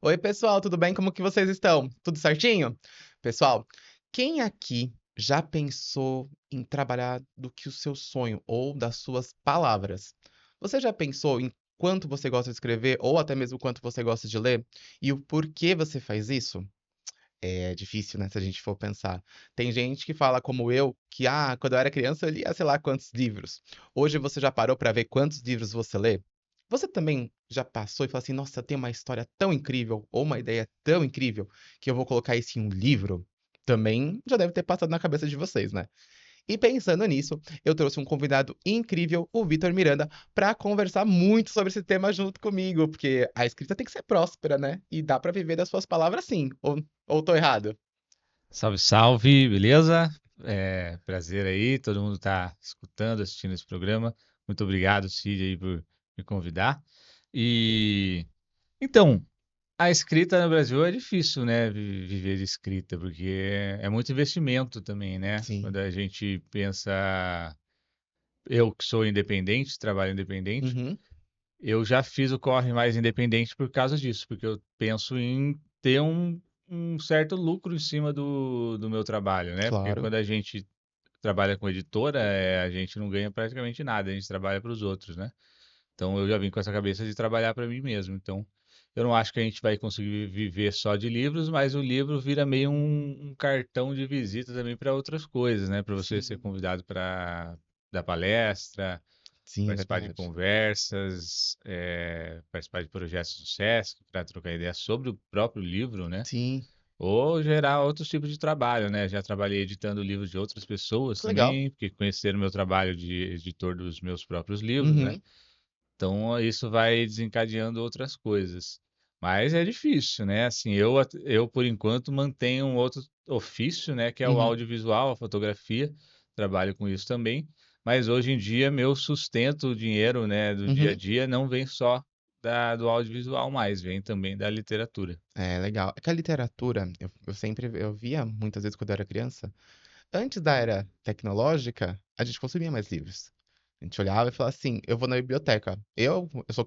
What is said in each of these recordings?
Oi, pessoal, tudo bem? Como que vocês estão? Tudo certinho? Pessoal, quem aqui já pensou em trabalhar do que o seu sonho ou das suas palavras? Você já pensou em quanto você gosta de escrever ou até mesmo quanto você gosta de ler e o porquê você faz isso? É difícil, né, se a gente for pensar. Tem gente que fala como eu, que quando eu era criança eu lia sei lá quantos livros. Hoje você já parou para ver quantos livros você lê? Você também já passou e falou assim: "Nossa, eu tenho uma história tão incrível ou uma ideia tão incrível que eu vou colocar isso em um livro"? Também já deve ter passado na cabeça de vocês, né? E pensando nisso, eu trouxe um convidado incrível, o Vitor Miranda, para conversar muito sobre esse tema junto comigo, porque a escrita tem que ser próspera, né? E dá para viver das suas palavras sim. Ou tô errado? Salve, salve, beleza? Prazer aí, todo mundo tá escutando, assistindo esse programa. Muito obrigado, Cid, aí, por me convidar. E então, a escrita no Brasil é difícil, né? Viver de escrita, porque é muito investimento também, né? Sim. Quando a gente pensa, eu que sou independente, trabalho independente, Uhum. eu já fiz o corre mais independente por causa disso, porque eu penso em ter um certo lucro em cima do meu trabalho, né? Porque Claro. quando a gente trabalha com editora, a gente não ganha praticamente nada, a gente trabalha para os outros, né? Então eu já vim com essa cabeça de trabalhar para mim mesmo. Então eu não acho que a gente vai conseguir viver só de livros, mas o livro vira meio um cartão de visita também para outras coisas, né? Para você ser Sim. convidado para dar palestra, Sim, é participar de verdade. conversas, participar de projetos do SESC para trocar ideias sobre o próprio livro, né? Sim. Ou gerar outros tipos de trabalho, né? Já trabalhei editando livros de outras pessoas Que legal. também, porque conheceram meu trabalho de editor dos meus próprios livros, né? Uhum. Então isso vai desencadeando outras coisas. Mas é difícil, né? Assim, eu por enquanto mantenho um outro ofício, né? Que é o Uhum. audiovisual, a fotografia. Trabalho com isso também. Mas hoje em dia meu sustento, o dinheiro, né, do dia a Uhum. dia não vem só do audiovisual mais, vem também da literatura. É legal. É que a literatura, eu sempre eu via muitas vezes quando eu era criança, antes da era tecnológica, a gente consumia mais livros. A gente olhava e falava assim: eu vou na biblioteca.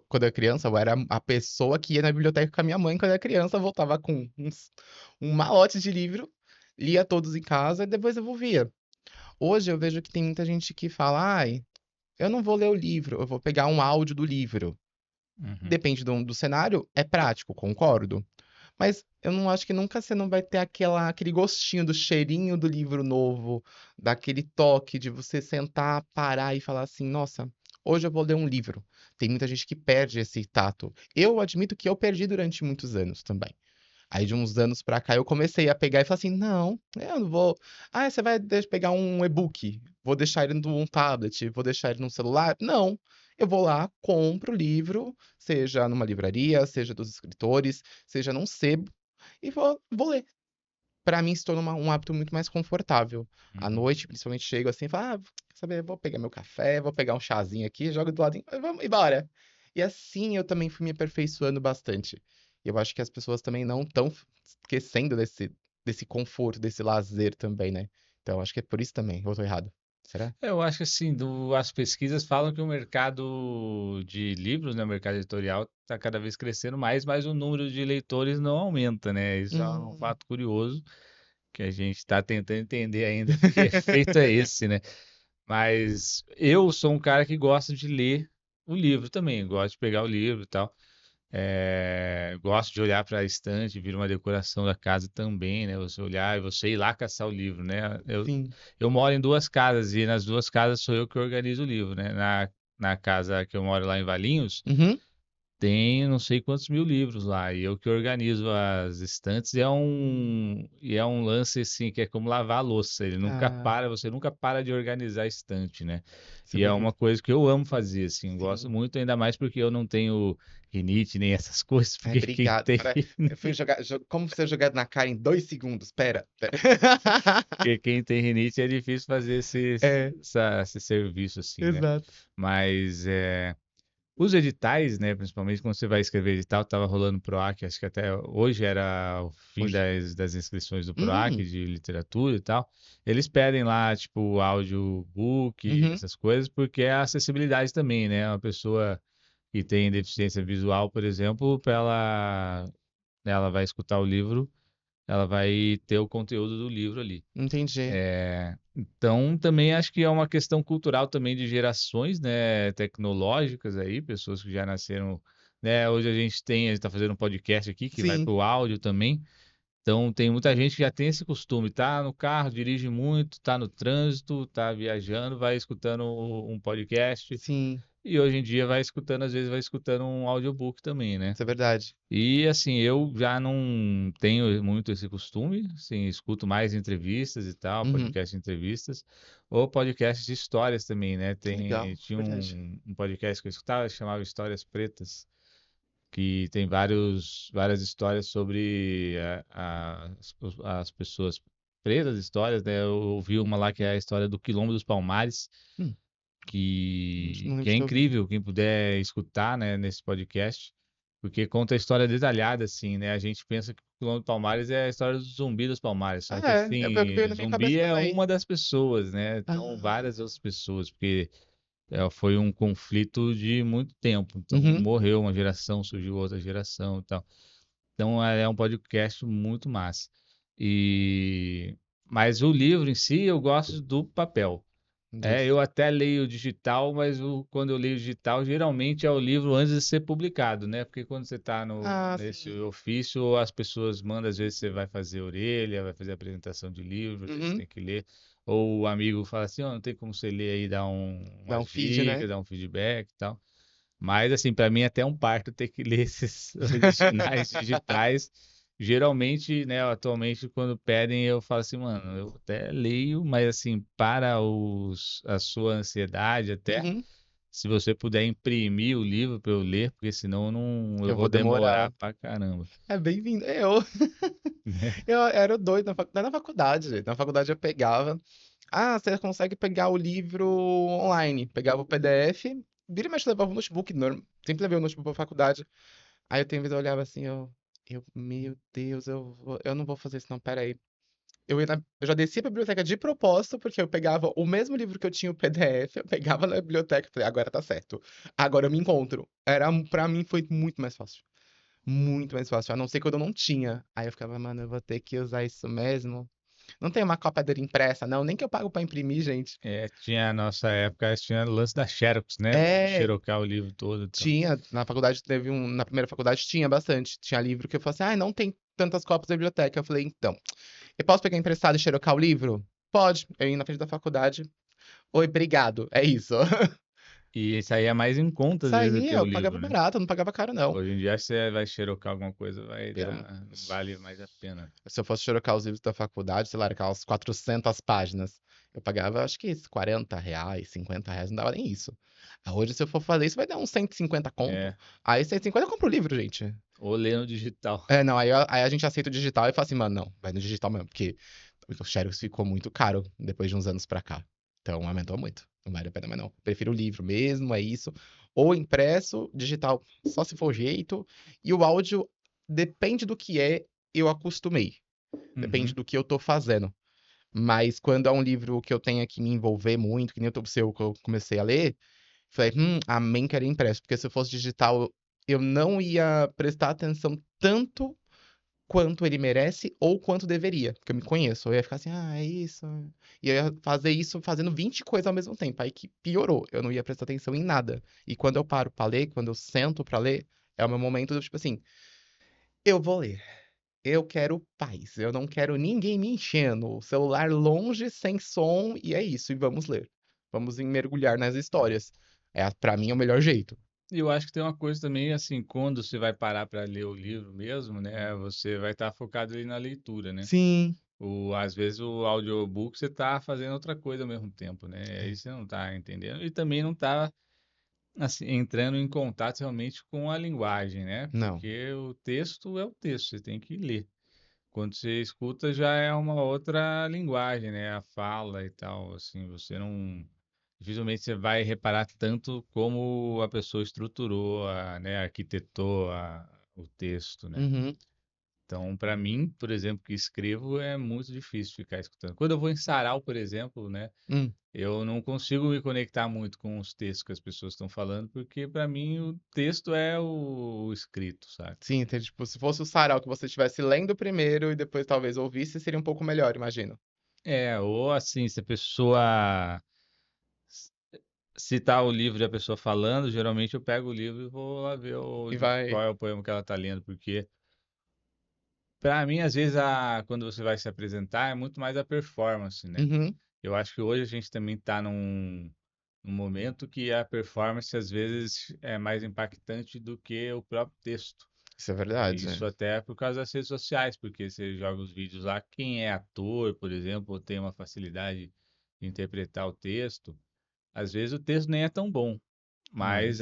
Quando eu era criança, eu era a pessoa que ia na biblioteca com a minha mãe quando eu era criança, voltava com um malote de livro, lia todos em casa e depois devolvia. Hoje eu vejo que tem muita gente que fala: ai, eu não vou ler o livro, eu vou pegar um áudio do livro. Uhum. Depende do cenário, é prático, concordo. Mas eu não acho que nunca você não vai ter aquele gostinho do cheirinho do livro novo, daquele toque de você sentar, parar e falar assim: "Nossa, hoje eu vou ler um livro". Tem muita gente que perde esse tato. Eu admito que eu perdi durante muitos anos também. Aí de uns anos pra cá eu comecei a pegar e falar assim: "Não, eu não vou. Ah, você vai pegar um e-book, vou deixar ele num tablet, vou deixar ele num celular". Não, eu vou lá, compro o livro, seja numa livraria, seja dos escritores, seja num sebo, e vou ler. Pra mim se torna um hábito muito mais confortável. À Uhum. noite, principalmente, chego assim e falo: quer saber, vou pegar meu café, vou pegar um chazinho aqui, jogo do ladinho, e vamos embora. E assim eu também fui me aperfeiçoando bastante. E eu acho que as pessoas também não estão esquecendo desse conforto, desse lazer também, né. Então acho que é por isso também, ou eu tô errado? Será? Eu acho que assim, as pesquisas falam que o mercado de livros, né, o mercado editorial, está cada vez crescendo mais, mas o número de leitores não aumenta, né? Isso é um Hum. fato curioso que a gente está tentando entender ainda que efeito é esse, né? Mas eu sou um cara que gosta de ler o livro também, gosto de pegar o livro e tal. Gosto de olhar para a estante, vir uma decoração da casa também, né? Você olhar e você ir lá caçar o livro, né? Sim. Eu moro em duas casas e nas duas casas sou eu que organizo o livro, né? Na casa que eu moro lá em Valinhos, Uhum. tem não sei quantos mil livros lá, e eu que organizo as estantes, e é um lance assim, que é como lavar a louça, ele nunca Ah, para, você nunca para de organizar a estante, né? isso é E é uma verdade. coisa que eu amo fazer, assim, gosto Sim. muito, ainda mais porque eu não tenho rinite nem essas coisas, Ai, porque quem obrigado. tem, Eu fui jogar como ser jogado na cara em 2 segundos, espera. porque quem tem rinite é difícil fazer É, esse serviço assim, né? exato. Mas os editais, né, principalmente quando você vai escrever edital, estava rolando o PROAC, acho que até hoje era o fim Hoje das inscrições do PROAC, hum, de literatura e tal. Eles pedem lá, tipo, audiobook, uhum, essas coisas, porque é a acessibilidade também, né? Uma pessoa que tem deficiência visual, por exemplo, para ela né, ela vai escutar o livro, ela vai ter o conteúdo do livro ali. Entendi. Então, também acho que é uma questão cultural também de gerações, né, tecnológicas aí, pessoas que já nasceram, né, hoje a gente está fazendo um podcast aqui que vai Sim, para o áudio também, então tem muita gente que já tem esse costume, tá no carro, dirige muito, tá no trânsito, tá viajando, vai escutando um podcast, sim, e hoje em dia vai escutando, às vezes vai escutando um audiobook também, né? isso é verdade. E assim, eu já não tenho muito esse costume, assim, escuto mais entrevistas e tal, Uhum. podcast de entrevistas, ou podcast de histórias também, né? Que legal, Tinha verdade. um podcast que eu escutava, chamava Histórias Pretas, que tem várias histórias sobre as pessoas pretas, histórias, né? Eu ouvi uma lá que é a história do Quilombo dos Palmares, Hum, não que lembro é de ter ouvido. incrível, quem puder escutar, né, nesse podcast, porque conta a história detalhada, assim, né? A gente pensa que o Quilombo dos Palmares é a história do Zumbi dos Palmares, só que, Ah, é pior que assim, veio na minha Zumbi cabeça é também. uma das pessoas, né? Então, Ah, várias outras pessoas, porque foi um conflito de muito tempo. Então, uhum. morreu uma geração, surgiu outra geração e tal. Então, é um podcast muito massa. E... Mas o livro em si, eu gosto do papel. Justo. Eu até leio digital, mas quando eu leio digital, geralmente é o livro antes de ser publicado, né? Porque quando você está Ah, nesse sim. ofício, as pessoas mandam, às vezes você vai fazer orelha, vai fazer apresentação de livro, às vezes você Uhum. tem que ler. Ou o amigo fala assim, ó, não tem como você ler aí, dar Dá umas um feed, né? dicas, dar um feedback e tal. Mas, assim, para mim é até um parto ter que ler esses originais digitais. Geralmente, né, atualmente, quando pedem, eu falo assim, mano, eu até leio, mas, assim, para a sua ansiedade, até Uhum. se você puder imprimir o livro para eu ler, porque senão eu Eu vou vou demorar demorar. pra caramba. É bem-vindo. Eu era o doido na faculdade, gente. Na faculdade eu pegava. Ah, você consegue pegar o livro online. Pegava o PDF, vira e mexe levava o notebook. Sempre levei o notebook pra faculdade. Aí eu tenho vez eu olhava assim, meu Deus, eu não vou fazer isso não, pera aí. Eu já descia pra biblioteca de propósito, porque eu pegava o mesmo livro que eu tinha o PDF, eu pegava na biblioteca e falei, agora tá certo. Agora eu me encontro. Pra mim foi muito mais fácil. Muito mais fácil. A não ser quando eu não tinha. Aí eu ficava, mano, eu vou ter que usar isso mesmo. Não tem uma cópia dele impressa, não. Nem que eu pago pra imprimir, gente. Tinha a nossa época, tinha o lance da Xerox, né? Você É, xerocar o livro todo, então. tinha. Na faculdade teve um. Na primeira faculdade tinha bastante. Tinha livro que eu falei assim, ah, não tem tantas cópias da biblioteca. Eu falei, então, eu posso pegar emprestado e xerocar o livro? Pode. Eu ia na frente da faculdade. Oi, obrigado. É isso. E isso aí é mais em conta, às vezes, do que Saía, o eu pagava livro, né? barato, eu não pagava caro, não. Hoje em dia, você vai xerocar alguma coisa, Pelo... não vale mais a pena. Se eu fosse xerocar os livros da faculdade, sei lá, era aquelas 400 páginas. Eu pagava, acho que isso, R$ 40, R$ 50, não dava nem isso. Hoje, se eu for fazer isso, vai dar uns 150 conto. É, Aí, 150 eu compro o livro, gente. ou ler no digital. É, não, aí a gente aceita o digital e fala assim, mano, não, vai no digital mesmo, porque o Xerox ficou muito caro depois de uns anos pra cá. Então, aumentou muito. Não vale a pena mais não. Prefiro o livro mesmo, é isso. Ou impresso, digital, só se for o jeito. E o áudio, depende do que é, eu acostumei. Depende Uhum. do que eu tô fazendo. Mas quando é um livro que eu tenha que me envolver muito, que nem o seu que eu comecei a ler, falei, amém que era impresso, porque se eu fosse digital, eu não ia prestar atenção tanto quanto ele merece ou quanto deveria, porque eu me conheço. Eu ia ficar assim, é isso. E eu ia fazer isso fazendo 20 coisas ao mesmo tempo. Aí que piorou. Eu não ia prestar atenção em nada. E quando eu paro pra ler, quando eu sento pra ler, é o meu momento do tipo assim, eu vou ler. Eu quero paz. Eu não quero ninguém me enchendo. O celular longe, sem som, e é isso. E vamos ler. Vamos mergulhar nas histórias. Pra mim é o melhor jeito. E eu acho que tem uma coisa também, assim, quando você vai parar para ler o livro mesmo, né? Você vai estar focado ali na leitura, né? Sim. Às vezes o audiobook você está fazendo outra coisa ao mesmo tempo, né? Aí É. você não está entendendo e também não está assim, entrando em contato realmente com a linguagem, né? Não. Porque o texto é o texto, você tem que ler. Quando você escuta já é uma outra linguagem, né? A fala e tal, assim, você não dificilmente você vai reparar tanto como a pessoa estruturou, né, arquitetou o texto, né? Uhum. Então, para mim, por exemplo, que escrevo, é muito difícil ficar escutando. Quando eu vou em sarau, por exemplo, né, Hum, eu não consigo me conectar muito com os textos que as pessoas estão falando, porque para mim o texto é o escrito, sabe? sim, entendi. Tipo, se fosse o sarau que você estivesse lendo primeiro e depois talvez ouvisse, seria um pouco melhor, imagino. É, ou assim, se a pessoa citar o livro e a pessoa falando, geralmente eu pego o livro e vou lá ver E vai. qual é o poema que ela está lendo, porque para mim, às vezes, quando você vai se apresentar, é muito mais a performance, né? Uhum, Eu acho que hoje a gente também está num momento que a performance, às vezes, é mais impactante do que o próprio texto. isso é verdade. Isso até por causa das redes sociais, porque você joga os vídeos lá, quem é ator, por exemplo, tem uma facilidade de interpretar o texto. Às vezes o texto nem é tão bom, mas Mas.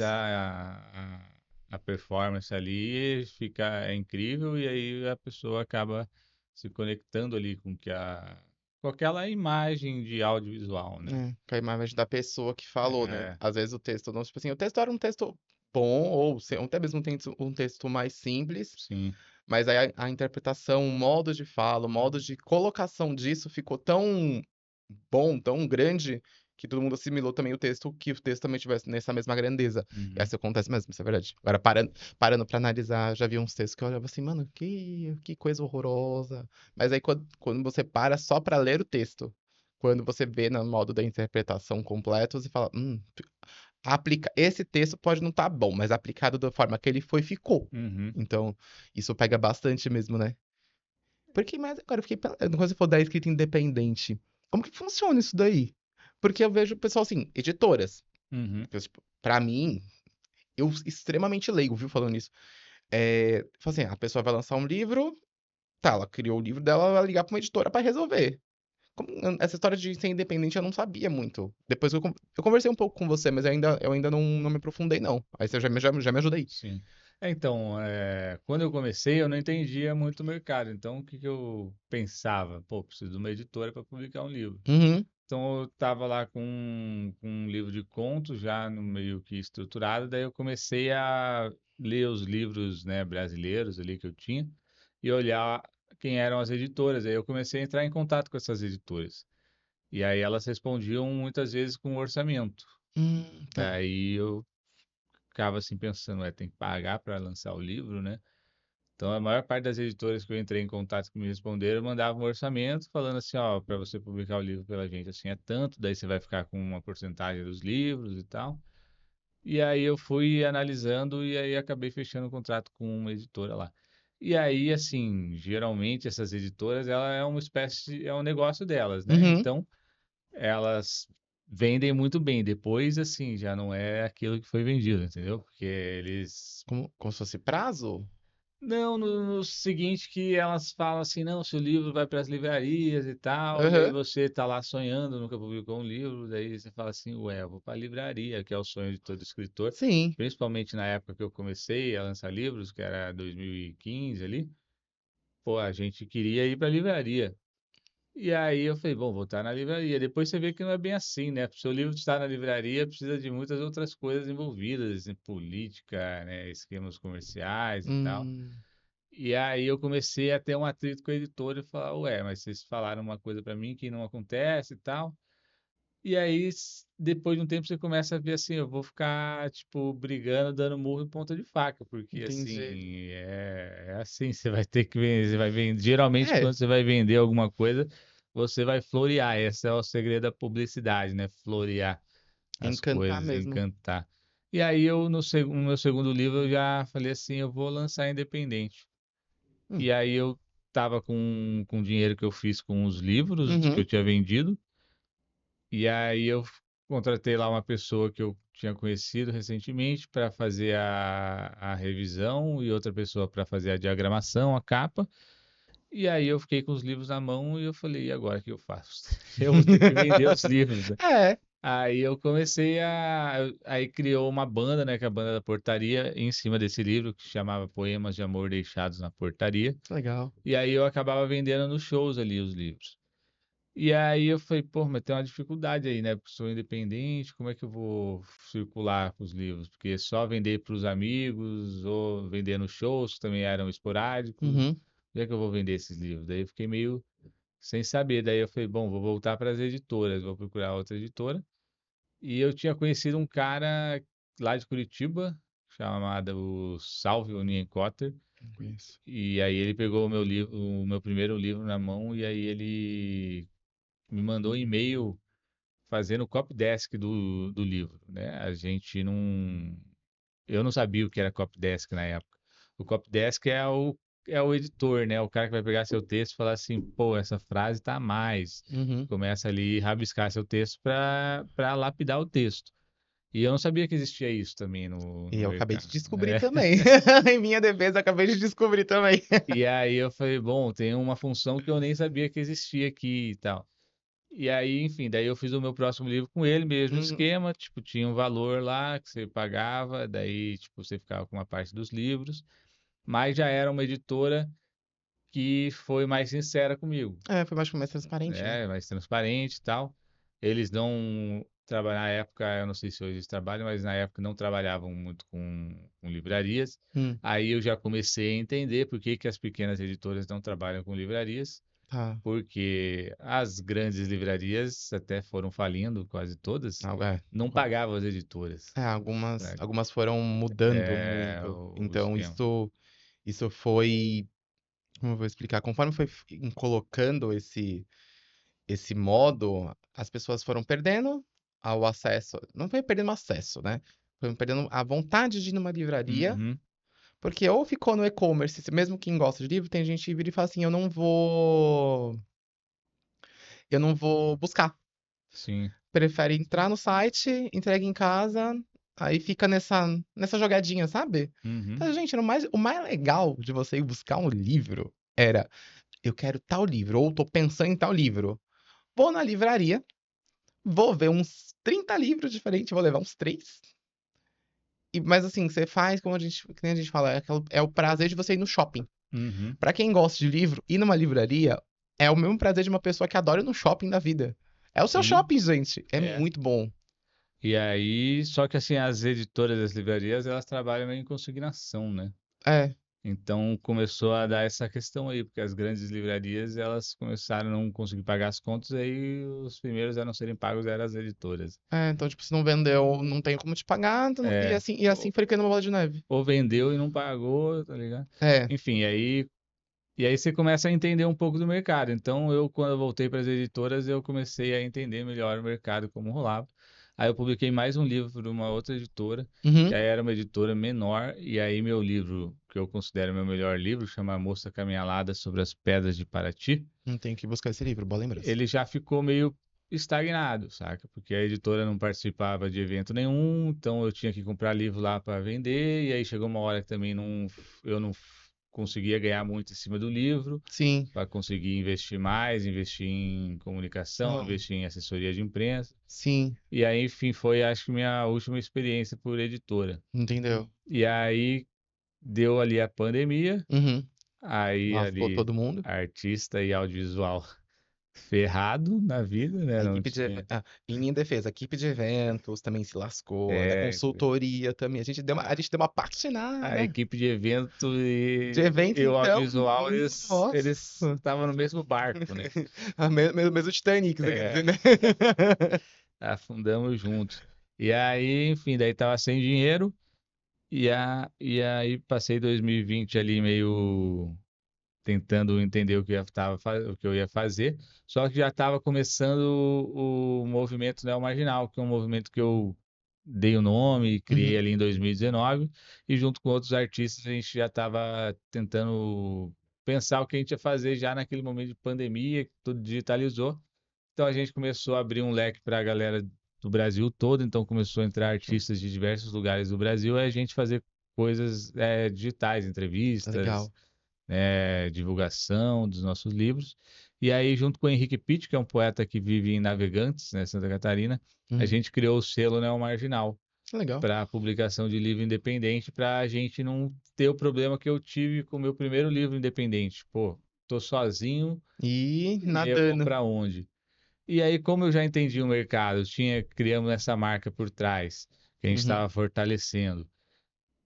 a performance ali é incrível e aí a pessoa acaba se conectando ali com aquela imagem de audiovisual, né? Com a imagem da pessoa que falou, né? É, Às vezes o texto não, tipo assim, o texto era um texto bom, ou até mesmo um texto mais simples, sim. mas aí a interpretação, o modo de fala, o modo de colocação disso ficou tão bom, tão grande, que todo mundo assimilou também o texto, que o texto também tivesse nessa mesma grandeza. E Uhum. isso acontece mesmo, isso é verdade. Agora, parando pra analisar, já vi uns textos que eu olhava assim, mano, que coisa horrorosa. Mas aí, quando você para só pra ler o texto, quando você vê no modo da interpretação completo, você fala, esse texto pode não estar bom, mas aplicado da forma que ele foi, ficou. Uhum. Então, isso pega bastante mesmo, né? Porque, mas agora eu fiquei pensando, quando você for dar escrita independente, como que funciona isso daí? Porque eu vejo o pessoal assim, editoras. Uhum. Tipo, pra mim, eu extremamente leigo, viu, falando isso. Fala assim, a pessoa vai lançar um livro, tá, ela criou o livro dela, ela vai ligar pra uma editora pra resolver. Essa história de ser independente eu não sabia muito. Depois eu conversei um pouco com você, mas eu ainda não me aprofundei, não. Aí você já me ajuda aí. Sim. Então, quando eu comecei, eu não entendia muito o mercado. Então, o que que eu pensava? Pô, preciso de uma editora para publicar um livro. Uhum, Então, eu estava lá com um livro de contos já no meio que estruturado. Daí, eu comecei a ler os livros, né, brasileiros ali que eu tinha e olhar quem eram as editoras. Aí, eu comecei a entrar em contato com essas editoras. E aí, elas respondiam muitas vezes com orçamento. tá. Daí, eu ficava assim pensando, tem que pagar para lançar o livro, né? Então, a maior parte das editoras que eu entrei em contato que me responderam mandavam um orçamento falando assim, ó, para você publicar o livro pela gente, assim, é tanto, daí você vai ficar com uma porcentagem dos livros e tal. E aí eu fui analisando e aí acabei fechando o contrato com uma editora lá. E aí, assim, geralmente essas editoras, ela é uma espécie, é um negócio delas, né? Uhum. Então, elas vendem muito bem. Depois, assim, já não é aquilo que foi vendido, entendeu? Porque eles Como se fosse prazo? não, no seguinte que elas falam assim, não, seu livro vai para as livrarias e tal, e aí Aham. você tá lá sonhando, nunca publicou um livro, daí você fala assim, ué, eu vou para a livraria, que é o sonho de todo escritor, Sim. principalmente na época que eu comecei a lançar livros, que era 2015 ali, pô, a gente queria ir para a livraria. E aí eu falei, bom, vou estar na livraria. Depois você vê que não é bem assim, né? Para o seu livro estar na livraria, precisa de muitas outras coisas envolvidas, em política, né, esquemas comerciais e tal. Hum, E aí eu comecei a ter um atrito com a editora e falar, ué, mas vocês falaram uma coisa pra mim que não acontece e tal. E aí, depois de um tempo, você começa a ver assim, eu vou ficar, tipo, brigando, dando murro em ponta de faca, porque entendi. assim, é assim, você vai ter que vender, você vai vender. Geralmente, É, quando você vai vender alguma coisa, você vai florear. Esse é o segredo da publicidade, né? Florear as encantar coisas, mesmo. encantar. E aí eu, no meu segundo livro, eu já falei assim, eu vou lançar independente. Hum, E aí eu tava com o dinheiro que eu fiz com os livros que eu uhum, tinha vendido. E aí eu contratei lá uma pessoa que eu tinha conhecido recentemente para fazer a revisão e outra pessoa para fazer a diagramação, a capa. E aí eu fiquei com os livros na mão e eu falei, e agora o que eu faço? Eu vou ter que vender os livros, né? É, Aí eu comecei Aí criou uma banda, né? Que é a banda da Portaria, em cima desse livro, que se chamava Poemas de Amor Deixados na Portaria. legal. E aí eu acabava vendendo nos shows ali os livros. E aí eu falei, pô, mas tem uma dificuldade aí, né? Porque sou independente, como é que eu vou circular com os livros? Porque é só vender para os amigos ou vender nos shows, que também eram esporádicos. Uhum. Onde é que eu vou vender esses livros? Daí eu fiquei meio sem saber. Daí eu falei, bom, vou voltar para as editoras, vou procurar outra editora. E eu tinha conhecido um cara lá de Curitiba, chamado o Salve Cotter. Não conheço. E aí ele pegou o meu livro, o meu primeiro livro na mão, e aí ele me mandou um e-mail fazendo o copydesk do livro, né? A gente não. Eu não sabia o que era copydesk na época. O copydesk é o editor, né? O cara que vai pegar seu texto e falar assim, pô, essa frase tá a mais. Uhum. Começa ali a rabiscar seu texto para lapidar o texto. E eu não sabia que existia isso também no E eu acabei de mercado. descobrir também. Em minha defesa, acabei de descobrir também. E aí eu falei, bom, tem uma função que eu nem sabia que existia aqui e tal. E aí, enfim, daí eu fiz o meu próximo livro com ele, mesmo Uhum. esquema, tipo, tinha um valor lá que você pagava, daí, tipo, você ficava com uma parte dos livros, mas já era uma editora que foi mais sincera comigo, É, foi mais transparente, né? né? Mais transparente e tal. Eles não trabalham na época, eu não sei se hoje eles trabalham, mas na época não trabalhavam muito com livrarias. Hum, Aí eu já comecei a entender por que que as pequenas editoras não trabalham com livrarias, tá. porque as grandes livrarias até foram falindo, quase todas, É. não pagavam as editoras, É, algumas, né? algumas foram mudando É muito. o Então, esquema. isso foi. Como eu vou explicar? Conforme foi colocando esse modo, as pessoas foram perdendo ao acesso. Não foi perdendo acesso, né? Foi perdendo a vontade de ir numa livraria, Uhum, porque ou ficou no e-commerce, mesmo quem gosta de livro, tem gente que vira e fala assim, eu não vou buscar. sim. Prefere entrar no site, entrega em casa, aí fica nessa jogadinha, sabe? Uhum, Então, gente, o mais legal de você ir buscar um livro era, eu quero tal livro, ou tô pensando em tal livro. Vou na livraria, vou ver uns 30 livros diferentes, vou levar uns 3. Mas assim, você faz como que nem a gente fala, é o prazer de você ir no shopping. uhum, Pra quem gosta de livro, ir numa livraria é o mesmo prazer de uma pessoa que adora ir no shopping da vida. É o seu sim. shopping, gente. É É. muito bom. E aí, só que assim, as editoras das livrarias, elas trabalham meio em consignação, né? É, Então começou a dar essa questão aí, porque as grandes livrarias, elas começaram a não conseguir pagar as contas, aí os primeiros a não serem pagos eram as editoras. então, tipo, se não vendeu, não tem como te pagar, e É, assim foi criando uma bola de neve. ou vendeu e não pagou, tá ligado? É. Enfim, e aí você começa a entender um pouco do mercado. Então, quando eu voltei para as editoras, eu comecei a entender melhor o mercado, como rolava. Aí eu publiquei mais um livro para uma outra editora, que Uhum. aí era uma editora menor, e aí meu livro, que eu considero meu melhor livro, chama A Moça Caminhalada sobre as Pedras de Paraty, Não tenho que buscar esse livro, boa lembrança. ele já ficou meio estagnado, saca? Porque a editora não participava de evento nenhum, então eu tinha que comprar livro lá para vender, e aí chegou uma hora que também eu não conseguia ganhar muito em cima do livro, Sim. para conseguir investir mais, investir em comunicação, Não. investir em assessoria de imprensa. Sim. E aí, enfim, foi acho que minha última experiência por editora. Entendeu? E aí deu ali a pandemia, Uhum. aí Lá ficou ali todo mundo. artista e audiovisual ferrado na vida, né? A Não equipe de, tinha. em minha defesa, a equipe de eventos também se lascou, da É, consultoria também. A gente deu uma a patinada. equipe de evento De e eventos, o então, audiovisual, eles nossa. estavam no mesmo barco, né? Mesmo Titanic, você quer dizer, É, né? afundamos juntos. E aí, enfim, daí tava sem dinheiro. E aí passei 2020 ali meio tentando entender o que eu ia fazer, só que já estava começando o movimento Neo Marginal, que é um movimento que eu dei o nome e criei Uhum. ali em 2019, e junto com outros artistas a gente já estava tentando pensar o que a gente ia fazer já naquele momento de pandemia, que tudo digitalizou. Então a gente começou a abrir um leque para a galera do Brasil todo, então começou a entrar artistas de diversos lugares do Brasil, e a gente fazer coisas digitais, entrevistas, Legal. divulgação dos nossos livros. E aí, junto com o Henrique Pitt, que é um poeta que vive em Navegantes, né, Santa Catarina, a Uhum. gente criou o selo Neo Marginal Legal. para publicação de livro independente, para a gente não ter o problema que eu tive com o meu primeiro livro independente. Pô, tô sozinho E e eu vou nadando. para onde? E aí, como eu já entendi o mercado, criamos essa marca por trás, que a gente Uhum. estava fortalecendo.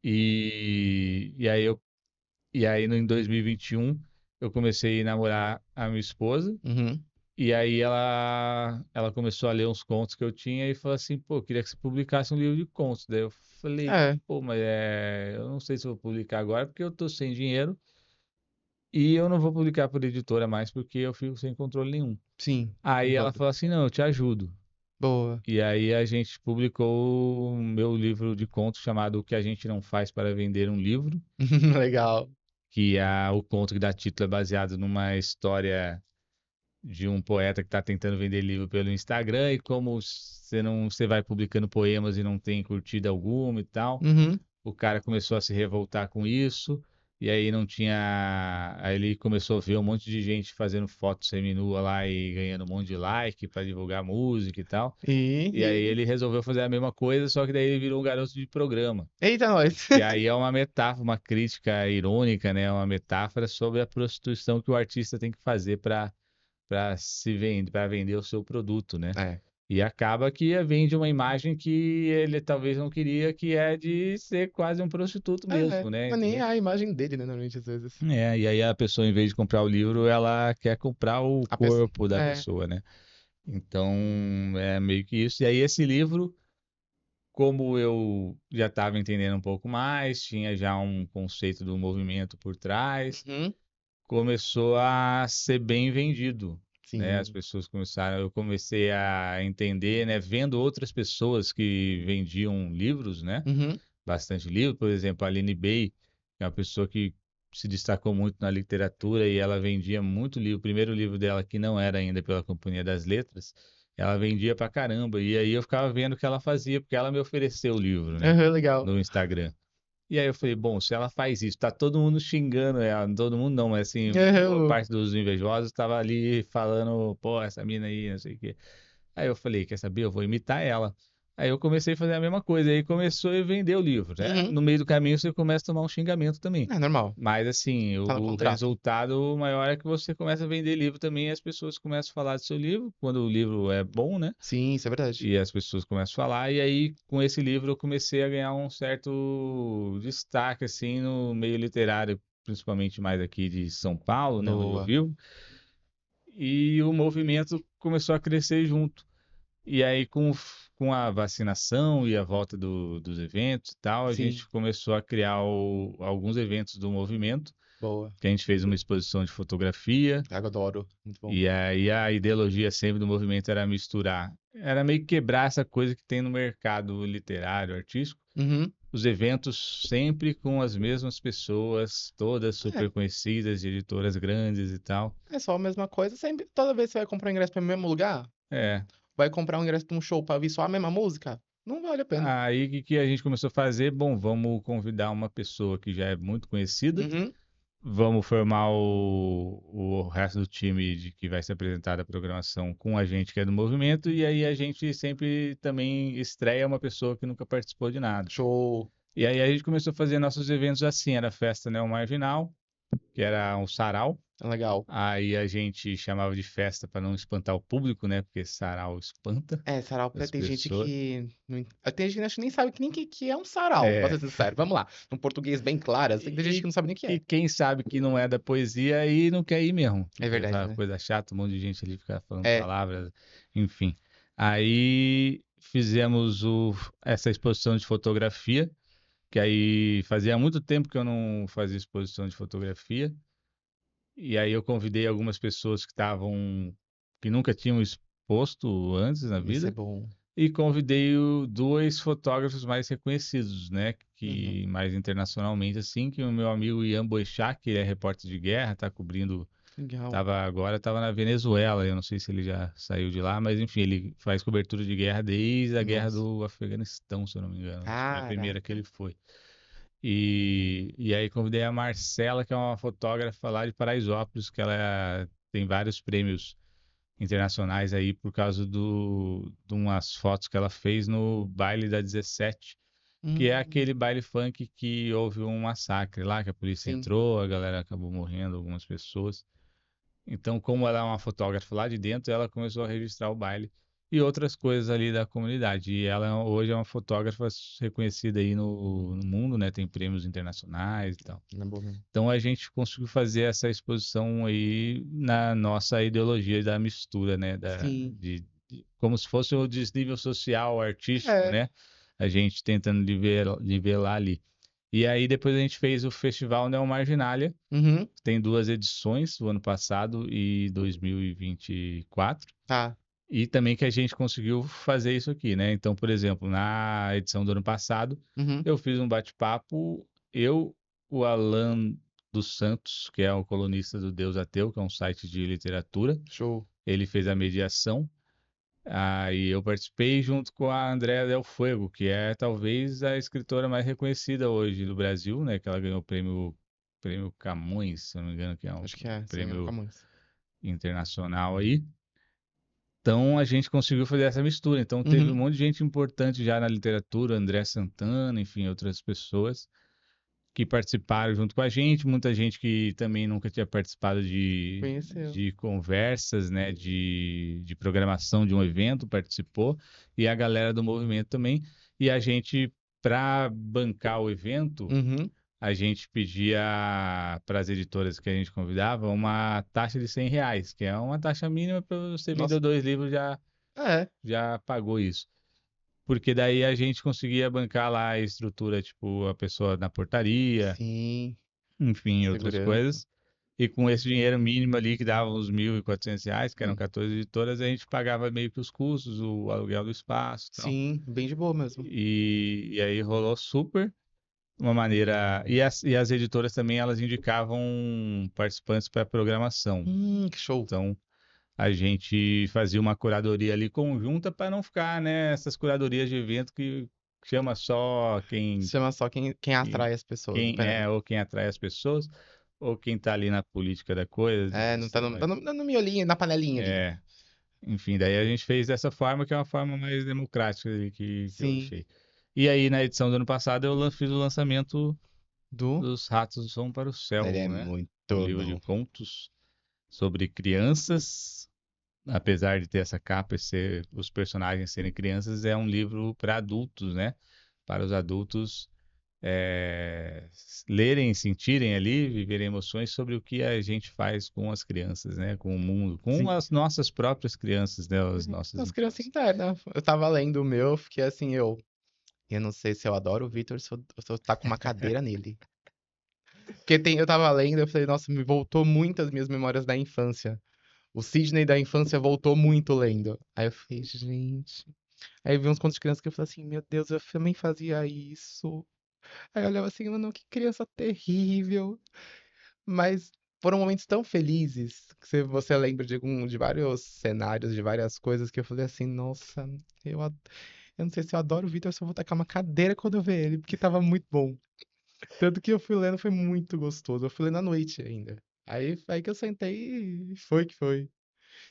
E aí em 2021 eu comecei a namorar a minha esposa, Uhum. e aí ela começou a ler uns contos que eu tinha e falou assim, pô, queria que você publicasse um livro de contos. Daí eu falei, É, pô, mas eu não sei se eu vou publicar agora porque eu tô sem dinheiro e eu não vou publicar por editora mais porque eu fico sem controle nenhum. sim, Aí ela concordo. falou assim, não, eu te ajudo. Boa. E aí a gente publicou o meu livro de contos chamado O que a gente não faz para vender um livro, Legal. que o conto que dá título é baseado numa história de um poeta que está tentando vender livro pelo Instagram e como você vai publicando poemas e não tem curtida alguma e tal. Uhum. O cara começou a se revoltar com isso e aí não tinha, aí ele começou a ver um monte de gente fazendo foto seminua lá e ganhando um monte de like para divulgar música e tal. E aí E... ele resolveu fazer a mesma coisa, só que daí ele virou um garoto de programa. Eita, nós. E aí é uma metáfora, uma crítica irônica, né? Uma metáfora sobre a prostituição que o artista tem que fazer para se vender, para vender o seu produto, né? É. E acaba que vende uma imagem que ele talvez não queria, que é de ser quase um prostituto É, mesmo, né? mas nem é Entendeu? a imagem dele, né, normalmente, às vezes. E aí a pessoa, em vez de comprar o livro, ela quer comprar o A pessoa... corpo da É. pessoa, né? Então, é meio que isso. E aí esse livro, como eu já estava entendendo um pouco mais, tinha já um conceito do movimento por trás, Uhum. começou a ser bem vendido, né? As Sim. pessoas começaram, eu comecei a entender, né? Vendo outras pessoas que vendiam livros, né? Uhum. Bastante livro, por exemplo, a Aline Bay, que é uma pessoa que se destacou muito na literatura e ela vendia muito livro. O primeiro livro dela, que não era ainda pela Companhia das Letras, ela vendia pra caramba. E aí eu ficava vendo o que ela fazia, porque ela me ofereceu o livro, né? Aham, legal. No Instagram. E aí eu falei, bom, se ela faz isso, tá todo mundo xingando ela, todo mundo não, mas assim, boa Aham. parte dos invejosos tava ali falando, pô, essa mina aí, não sei o quê. Aí eu falei, quer saber, eu vou imitar ela. Aí eu comecei a fazer a mesma coisa, aí começou a vender o livro, né? Uhum. No meio do caminho você começa a tomar um xingamento também. É normal. Mas assim, Tá no o contrato. resultado maior é que você começa a vender livro também e as pessoas começam a falar do seu livro, quando o livro é bom, né? Sim, isso é verdade. E as pessoas começam a falar, e aí com esse livro eu comecei a ganhar um certo destaque assim no meio literário, principalmente mais aqui de São Paulo, né, onde eu Boa. vivo, e o movimento começou a crescer junto. E aí com a vacinação e a volta dos eventos e tal, a Sim. gente começou a criar alguns eventos do movimento, Boa. que a gente fez uma exposição de fotografia. Eu adoro. Muito bom. E aí a ideologia sempre do movimento era misturar, era meio que quebrar essa coisa que tem no mercado literário, artístico, Uhum. os eventos sempre com as mesmas pessoas, todas É. super conhecidas, de editoras grandes e tal. É só a mesma coisa. Sempre, toda vez que você vai comprar ingresso para o mesmo lugar, É. vai comprar um ingresso para um show para ouvir só a mesma música, não vale a pena. Aí o que que a gente começou a fazer? Bom, vamos convidar uma pessoa que já é muito conhecida, Uhum. vamos formar o resto do time de que vai se apresentar a programação com a gente que é do movimento, e aí a gente sempre também estreia uma pessoa que nunca participou de nada. Show. E aí a gente começou a fazer nossos eventos assim, era festa neomarginal, que era um sarau. É legal. Aí a gente chamava de festa para não espantar o público, né? Porque sarau espanta É, sarau, as tem gente pessoas. que. Tem gente que acho que nem sabe que nem que é um sarau, pra É. ser sincero. Vamos lá. Um português bem claro, assim, tem gente que E, não sabe nem o que e é. quem sabe que não é da poesia aí não quer ir mesmo. É Porque verdade, aquela né? coisa chata, um monte de gente ali ficar falando É. palavras, enfim. Aí fizemos essa exposição de fotografia, que aí fazia muito tempo que eu não fazia exposição de fotografia. E aí eu convidei algumas pessoas que nunca tinham exposto antes na Isso é vida. bom. E convidei dois fotógrafos mais reconhecidos, né? Uhum. Que mais internacionalmente, assim, que o meu amigo Ian Boechat, que ele é repórter de guerra, tá cobrindo, Legal. tava na Venezuela, eu não sei se ele já saiu de lá, mas enfim, ele faz cobertura de guerra desde a guerra Nossa. do Afeganistão, se eu não me engano. Acho que foi a primeira que Caraca. ele foi. E aí convidei a Marcela, que é uma fotógrafa lá de Paraisópolis, que ela tem vários prêmios internacionais aí por causa de umas fotos que ela fez no baile da 17, que é Hum, aquele baile funk que houve um massacre lá, que a polícia sim. entrou, a galera acabou morrendo, algumas pessoas. Então, como ela é uma fotógrafa lá de dentro, ela começou a registrar o baile. e outras coisas ali da comunidade. E ela hoje é uma fotógrafa reconhecida aí no mundo, né? Tem prêmios internacionais e tal. Na boa mesmo. Então a gente conseguiu fazer essa exposição aí na nossa ideologia da mistura, né? Sim. Como se fosse o desnível social, artístico, É. né? A gente tentando nivelar ali. E aí depois a gente fez o Festival Neomarginalia, Uhum. tem 2 edições, o ano passado e 2024. Tá. E também que a gente conseguiu fazer isso aqui, né? Então, por exemplo, na edição do ano passado, Uhum. eu fiz um bate-papo, eu, o Alan dos Santos, que é o colunista do Deus Ateu, que é um site de literatura, Show. ele fez a mediação. Aí eu participei junto com a Andrea Del Fuego, que é talvez a escritora mais reconhecida hoje do Brasil, né? Que ela ganhou o prêmio Camões, se eu não me engano, que é um Acho que é, sim, é o prêmio Camões. internacional aí. Então a gente conseguiu fazer essa mistura. Então teve um Uhum. monte de gente importante já na literatura, André Santana, enfim, outras pessoas que participaram junto com a gente. Muita gente que também nunca tinha participado Conheceu. de conversas, né, de programação de um evento participou, e a galera do movimento também. E a gente, para bancar o evento, Uhum. a gente pedia para as editoras que a gente convidava uma taxa de R$ 100, que é uma taxa mínima para você vender Nossa. 2 livros É. já pagou isso. Porque daí a gente conseguia bancar lá a estrutura, tipo, a pessoa na portaria, Sim. enfim, outras Segurança. coisas. E com esse dinheiro mínimo ali, que dava uns R$ 1.400, que eram Hum. 14 editoras, a gente pagava meio que os custos, o aluguel do espaço e tal. Sim, bem de boa mesmo. E aí rolou super uma maneira. E as editoras também, elas indicavam participantes para programação. Que show. Então, a gente fazia uma curadoria ali conjunta para não ficar, né, essas curadorias de evento que chama só Se chama só quem quem, atrai as pessoas, quem é apenas. ou quem atrai as pessoas, ou quem tá ali na política da coisa, É, não tá sei no, lá. tá no miolinho, na panelinha ali. É, enfim, daí a gente fez dessa forma, que é uma forma mais democrática ali que eu Sim. achei. E aí, na edição do ano passado, eu fiz o lançamento Do. dos Ratos Vão para o Ele é Céu, né? Um muito livro de bom. contos sobre crianças. Apesar de ter essa capa e ser os personagens serem crianças, é um livro para adultos, né? Para os adultos lerem, sentirem ali, viverem emoções sobre o que a gente faz com as crianças, né? Com o mundo, com Sim. as nossas próprias crianças, né? As nossas As crianças infâncias. internas. Eu tava lendo o meu, fiquei assim, eu não sei se eu adoro o Victor, se eu tá com uma cadeira nele. Porque eu tava lendo, eu falei, nossa, me voltou muito as minhas memórias da infância. O Sidney da infância voltou muito lendo. Aí eu falei, gente. Aí eu vi uns contos de criança que eu falei assim, meu Deus, eu também fazia isso. Aí eu olhava assim, mano, que criança terrível. Mas foram momentos tão felizes que você lembra de vários cenários, de várias coisas que eu falei assim, nossa, eu não sei se eu adoro o Victor, se eu vou tacar uma cadeira quando eu ver ele, porque tava muito bom. Tanto que eu fui lendo, foi muito gostoso. Eu fui lendo à noite ainda. Aí que eu sentei e foi que foi.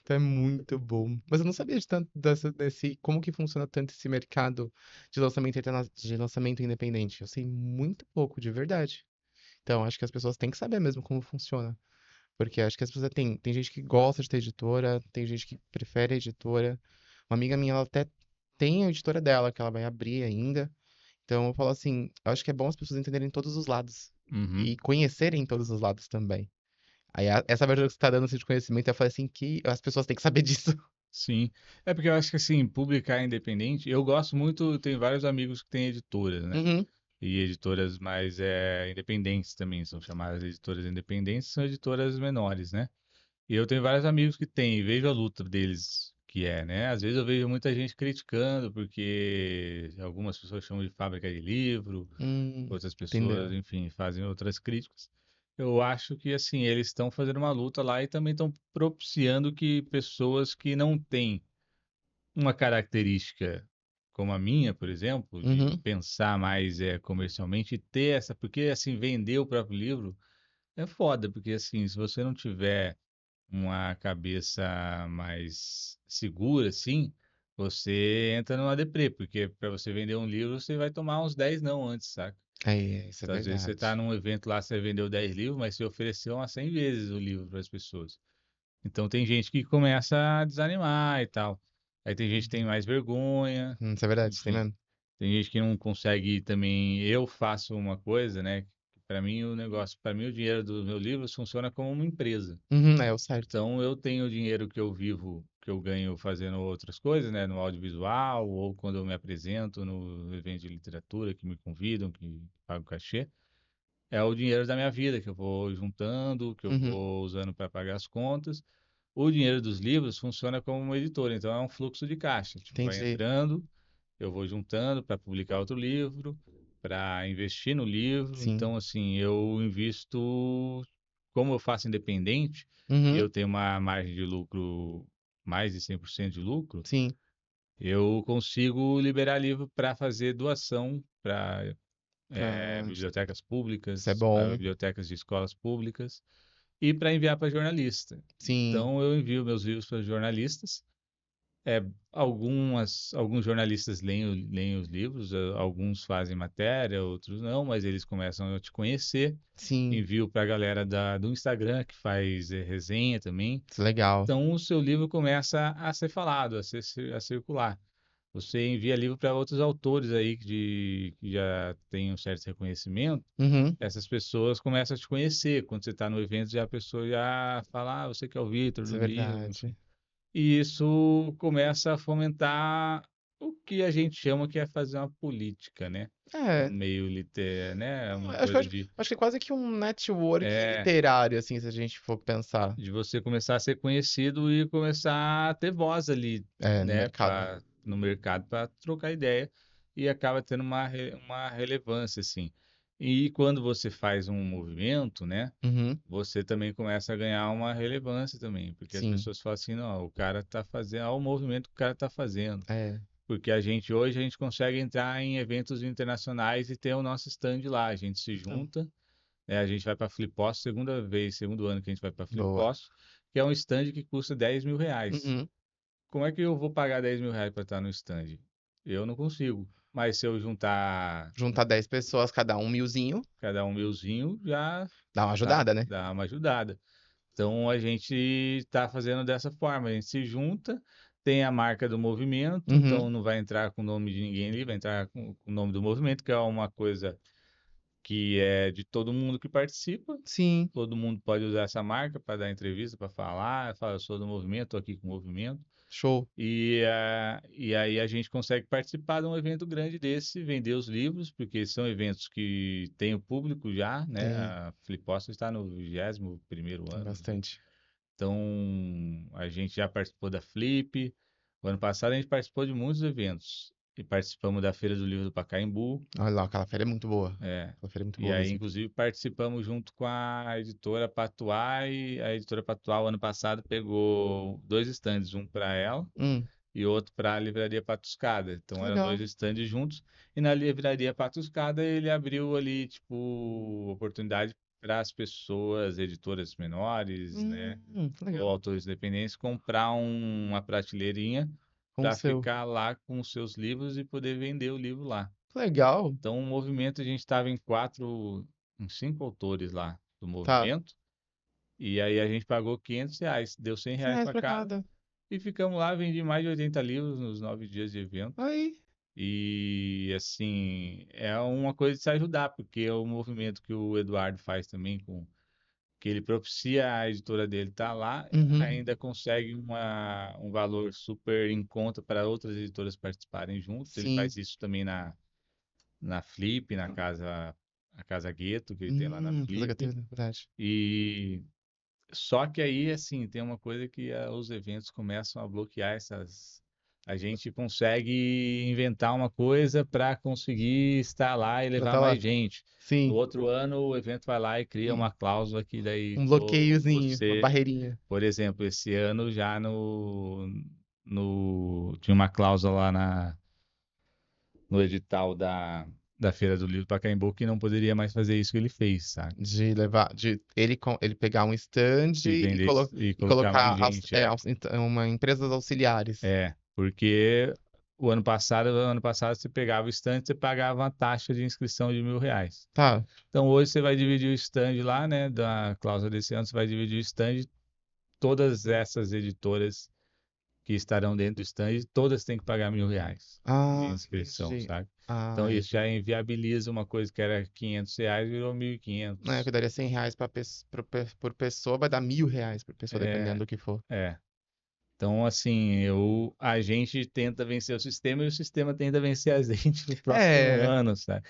Então é muito bom. Mas eu não sabia de tanto como que funciona tanto esse mercado de lançamento independente. Eu sei muito pouco, de verdade. Então acho que as pessoas têm que saber mesmo como funciona. Porque acho que as pessoas tem gente que gosta de ter editora, tem gente que prefere a editora. Uma amiga minha, ela até tem a editora dela, que ela vai abrir ainda. Então eu falo assim, eu acho que é bom as pessoas entenderem todos os lados. Uhum, E conhecerem todos os lados também. Aí essa verdade que você tá dando assim, de conhecimento, eu falei assim que as pessoas têm que saber disso. sim. É porque eu acho que assim, publicar independente, eu gosto muito, tenho vários amigos que têm editoras, né? Uhum, E editoras mais independentes também, são chamadas de editoras independentes, são editoras menores, né? E eu tenho vários amigos que têm, e vejo a luta deles, que é, né? Às vezes eu vejo muita gente criticando, porque algumas pessoas chamam de fábrica de livro, outras pessoas, entendeu? enfim, fazem outras críticas. Eu acho que, assim, eles estão fazendo uma luta lá e também estão propiciando que pessoas que não têm uma característica como a minha, por exemplo, de Uhum, pensar mais comercialmente, e ter essa, porque, assim, vender o próprio livro é foda, porque, assim, se você não tiver uma cabeça mais segura, assim, você entra numa deprê, porque para você vender um livro, você vai tomar uns 10 não antes, saca? isso é Então, às vezes você está verdade. num evento lá, você vendeu 10 livros, mas você ofereceu umas 100 vezes o livro para as pessoas. Então tem gente que começa a desanimar e tal. Aí tem gente que tem mais vergonha, Isso é verdade, tem enfim. mesmo. Tem gente que não consegue também. Eu faço uma coisa, né? Para mim, o negócio, para mim, o dinheiro dos meus livros funciona como uma empresa. É o certo. Então, eu tenho o dinheiro que eu vivo, que eu ganho fazendo outras coisas, né? No audiovisual, ou quando eu me apresento no evento de literatura, que me convidam, que pago cachê. É o dinheiro da minha vida, que eu vou juntando, que eu Uhum, vou usando para pagar as contas. O dinheiro dos livros funciona como uma editora, então é um fluxo de caixa. Tipo, vai entendi. entrando, eu vou juntando para publicar outro livro, para investir no livro. Sim. Então, assim, eu invisto, como eu faço independente, e Uhum, eu tenho uma margem de lucro, mais de 100% de lucro, sim. eu consigo liberar livro para fazer doação para Pra... bibliotecas Isso é públicas, para bom. bibliotecas de escolas públicas e para enviar para jornalista. Sim. Então, eu envio meus livros para jornalistas. É, alguns jornalistas leem os livros, alguns fazem matéria, outros não, mas eles começam a te conhecer. Sim. Envio para a galera do Instagram, que faz resenha também. Isso é legal. Então, o seu livro começa a ser falado, a circular. Você envia livro para outros autores aí que já têm um certo reconhecimento. Uhum, Essas pessoas começam a te conhecer. Quando você está no evento, já a pessoa já fala, você que é o Vitor isso é do livro, verdade. enfim. E isso começa a fomentar o que a gente chama que é fazer uma política, né? No É. meio literário, né? É uma Acho que, coisa de, acho que é quase que um network é, literário, assim, se a gente for pensar. de você começar a ser conhecido e começar a ter voz ali, É, no né? mercado. No mercado para trocar ideia e acaba tendo uma relevância, assim. E quando você faz um movimento, né? Uhum, Você também começa a ganhar uma relevância também, porque as sim. pessoas falam assim, não, o cara está fazendo, olha o movimento que o cara está fazendo. É. Porque hoje a gente consegue entrar em eventos internacionais e ter o nosso stand lá. A gente se Então, junta, né? A gente vai para a Flipos, segundo ano que a gente vai para a boa. Flipos, que é um stand que custa R$ 10.000. Uhum. Como é que eu vou pagar R$ 10.000 para estar no stand? Eu não consigo. Mas se eu juntar Juntar 10 pessoas, cada um milzinho, cada um milzinho, já dá uma ajudada, né? dá uma ajudada. Então a gente está fazendo dessa forma, a gente se junta, tem a marca do movimento, Uhum. então não vai entrar com o nome de ninguém ali, vai entrar com o nome do movimento, que é uma coisa que é de todo mundo que participa. Sim, Todo mundo pode usar essa marca para dar entrevista, para falar, fala, eu sou do movimento, estou aqui com o movimento. show. E aí a gente consegue participar de um evento grande desse, vender os livros, porque são eventos que têm o público já, né? Tem, A Flipposta está no 21º tem ano. bastante. Então, a gente já participou da Flip. O ano passado a gente participou de muitos eventos. E participamos da Feira do Livro do Pacaembu. Olha lá, aquela feira é muito boa. É. Aquela feira é muito E boa aí, mesmo. inclusive, participamos junto com a editora Patuá. E a editora Patuá, o ano passado, pegou dois estandes, um para ela e outro para a Livraria Patuscada. Que Então, eram dois legal. estandes juntos. E na Livraria Patuscada, ele abriu ali, tipo, oportunidade para as pessoas, editoras menores, né? Que Ou legal. autores independentes comprar uma prateleirinha Com o para seu. ficar lá com os seus livros e poder vender o livro lá. Que legal. Então, o movimento, a gente estava em 5 autores lá do Tá. movimento, e aí a gente pagou R$ 500, deu R$ 100 R$ 100 para pra cada, cada. e ficamos lá, vendi mais de 80 livros nos 9 dias de evento. Aí. E assim, é uma coisa de se ajudar, porque é o movimento que o Eduardo faz também que ele propicia a editora dele estar lá, Uhum. ainda consegue um valor super em conta para outras editoras participarem juntos. Ele Sim. faz isso também na Flip, a Casa Gueto, que ele tem lá na Coisa que eu Flip. tenho, na verdade. E só que aí, assim, tem uma coisa que os eventos começam a bloquear essas. A gente consegue inventar uma coisa para conseguir estar lá e Pra levar tá lá. mais gente. No Sim. outro ano, o evento vai lá e cria uma cláusula que daí Um bloqueiozinho, uma você, barreirinha. por exemplo, esse ano já tinha uma cláusula lá no edital da Feira do Livro Pacaembu que não poderia mais fazer isso que ele fez, sabe? De levar, de ele pegar um stand E vender e e colocar mais colocar gente, é. uma empresas auxiliares. Porque o ano passado você pegava o stand, você pagava uma taxa de inscrição de R$ 1.000. Tá. Então hoje você vai dividir o stand lá, né, da cláusula desse ano, você vai dividir o stand, todas essas editoras que estarão dentro do stand e todas têm que pagar R$ 1.000 de Ah, inscrição, entendi. sabe? Então Ah, isso já entendi. inviabiliza uma coisa que era R$ 500, virou É, que 1.500. daria R$ 100 por pessoa, vai dar R$ 1.000 por pessoa, dependendo É, do que for. é. Então, assim, a gente tenta vencer o sistema e o sistema tenta vencer a gente no próximo É, ano, sabe?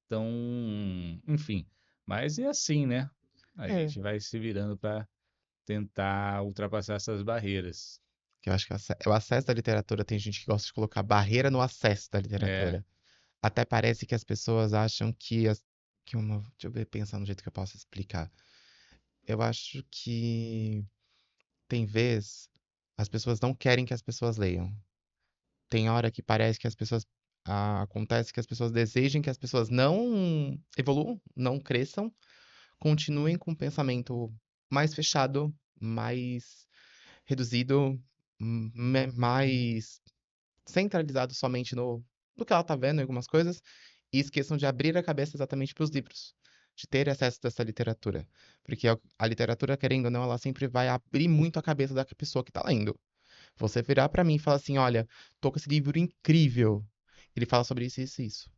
Então, enfim. Mas é assim, né? A é. gente vai se virando para tentar ultrapassar essas barreiras. Que eu acho que o acesso da literatura tem gente que gosta de colocar barreira no acesso da É. literatura. Até parece que as pessoas acham que deixa eu ver, pensar no jeito que eu posso explicar. Eu acho que tem vez as pessoas não querem que as pessoas leiam. Tem hora que parece que acontece que as pessoas desejam que as pessoas não evoluam, não cresçam, continuem com um pensamento mais fechado, mais reduzido, mais centralizado somente no que ela tá vendo em algumas coisas, e esqueçam de abrir a cabeça exatamente para os livros, de ter acesso dessa literatura. Porque a literatura, querendo ou não, ela sempre vai abrir muito a cabeça da pessoa que tá lendo. Você virar para mim e falar assim: olha, tô com esse livro incrível. Ele fala sobre isso, isso e isso.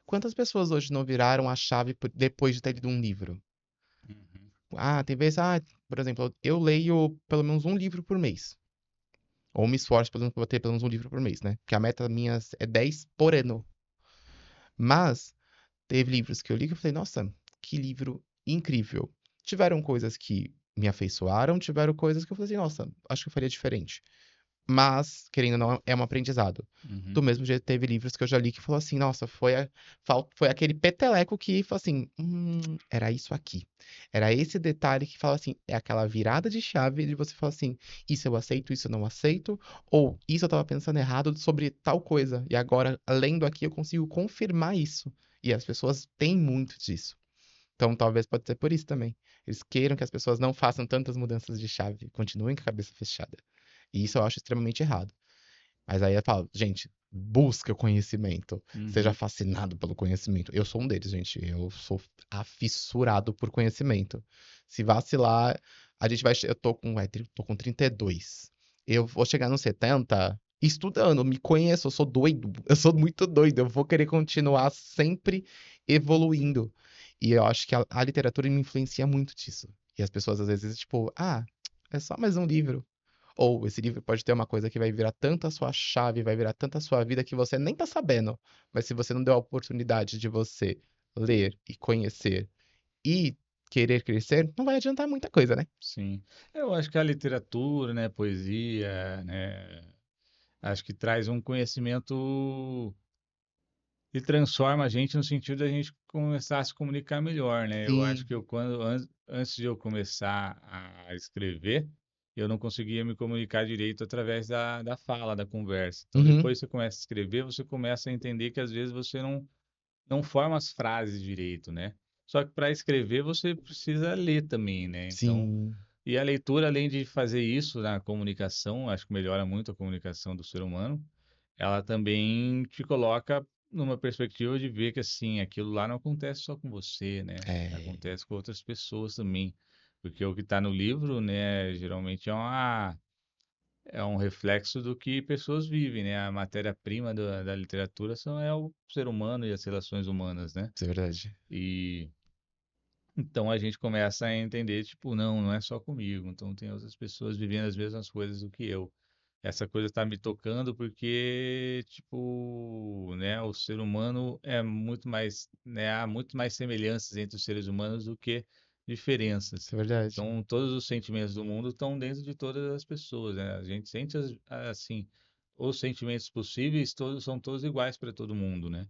Quantas pessoas hoje não viraram a chave depois de ter lido um livro? Uhum. Ah, tem vezes, por exemplo, eu leio pelo menos um livro por mês. Ou me esforço para ter pelo menos um livro por mês, né? Porque a meta minha é 10 por ano. Mas teve livros que eu li que eu falei, nossa, que livro incrível. Tiveram coisas que me afeiçoaram, tiveram coisas que eu falei assim, nossa, acho que eu faria diferente. Mas, querendo ou não, é um aprendizado. Do Uhum. mesmo jeito, teve livros que eu já li que falou assim, nossa, foi aquele peteleco que falou assim, era isso aqui. Era esse detalhe que fala assim, é aquela virada de chave de você falar assim, isso eu aceito, isso eu não aceito, ou isso eu tava pensando errado sobre tal coisa, e agora, lendo aqui, eu consigo confirmar isso. E as pessoas têm muito disso. Então, talvez pode ser por isso também. Eles queiram que as pessoas não façam tantas mudanças de chave, continuem com a cabeça fechada. E isso eu acho extremamente errado. Mas aí eu falo, gente, busca o conhecimento. Seja Uhum. fascinado pelo conhecimento. Eu sou um deles, gente. Eu sou afissurado por conhecimento. Se vacilar, a gente vai. Eu tô com 32. Eu vou chegar nos 70 estudando, me conheço, eu sou doido. Eu sou muito doido. Eu vou querer continuar sempre evoluindo. E eu acho que a literatura me influencia muito disso. E as pessoas às vezes, tipo, é só mais um livro. Ou esse livro pode ter uma coisa que vai virar tanto a sua chave, vai virar tanto a sua vida que você nem tá sabendo. Mas se você não deu a oportunidade de você ler e conhecer e querer crescer, não vai adiantar muita coisa, né? Sim. Eu acho que a literatura, né, poesia, né, acho que traz um conhecimento e transforma a gente no sentido da gente começar a se comunicar melhor, né? Eu acho Sim. que antes de eu começar a escrever, eu não conseguia me comunicar direito através da fala, da conversa. Então, Uhum. depois que você começa a escrever, você começa a entender que às vezes você não forma as frases direito, né? Só que para escrever você precisa ler também, né? Então, Sim. e a leitura, além de fazer isso na comunicação, acho que melhora muito a comunicação do ser humano, ela também te coloca numa perspectiva de ver que assim, aquilo lá não acontece só com você, né? É, Acontece com outras pessoas também. Porque o que está no livro, né, geralmente é um reflexo do que pessoas vivem, né? A matéria-prima da literatura é o ser humano e as relações humanas, né? isso é verdade. E então a gente começa a entender, tipo, não é só comigo, então tem outras pessoas vivendo as mesmas coisas do que eu. Essa coisa está me tocando porque, tipo, né, o ser humano é muito mais, né, há muito mais semelhanças entre os seres humanos do que diferenças. Isso é verdade. Então, todos os sentimentos do mundo estão dentro de todas as pessoas, né? A gente sente assim, os sentimentos possíveis, todos são todos iguais para todo mundo, né?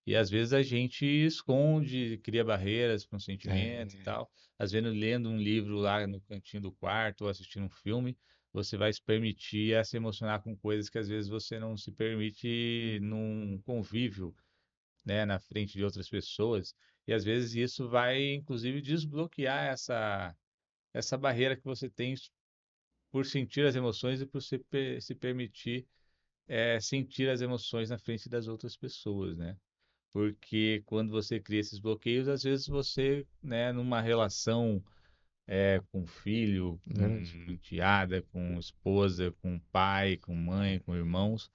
E às vezes a gente esconde, cria barreiras para um sentimento e É, tal. Às vezes lendo um livro lá no cantinho do quarto ou assistindo um filme, você vai se permitir a se emocionar com coisas que às vezes você não se permite num convívio, né, na frente de outras pessoas. E às vezes isso vai, inclusive, desbloquear essa barreira que você tem por sentir as emoções e por se permitir sentir as emoções na frente das outras pessoas, né? Porque quando você cria esses bloqueios, às vezes você, né, numa relação com filho, Verdade. com enteada, com esposa, com pai, com mãe, com irmãos,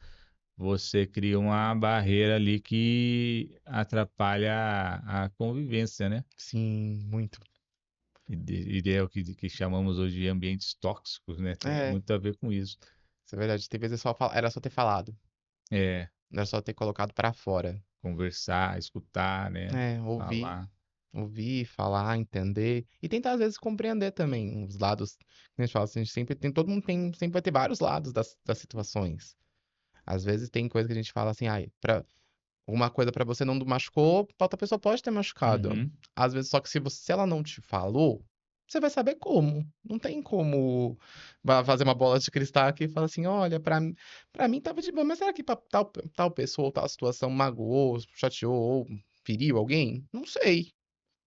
você cria uma barreira ali que atrapalha a convivência, né? Sim, muito. E é o que chamamos hoje de ambientes tóxicos, né? Tem É, muito a ver com isso. isso é verdade. Tem vezes era só ter falado. É, Não era só ter colocado pra fora. conversar, escutar, né? É, ouvir. Falar. Ouvir, falar, entender. E tentar, às vezes, compreender também os lados. Que a gente fala assim, a gente sempre tem, todo mundo tem, sempre vai ter vários lados das situações. Às vezes tem coisa que a gente fala assim, ai, uma coisa pra você não machucou, pra outra pessoa pode ter machucado. Uhum. Às vezes, só que se ela não te falou, você vai saber como. Não tem como fazer uma bola de cristal aqui e falar assim, olha, pra mim tava de boa, mas será que pra tal pessoa ou tal situação magoou, chateou ou feriu alguém? Não sei.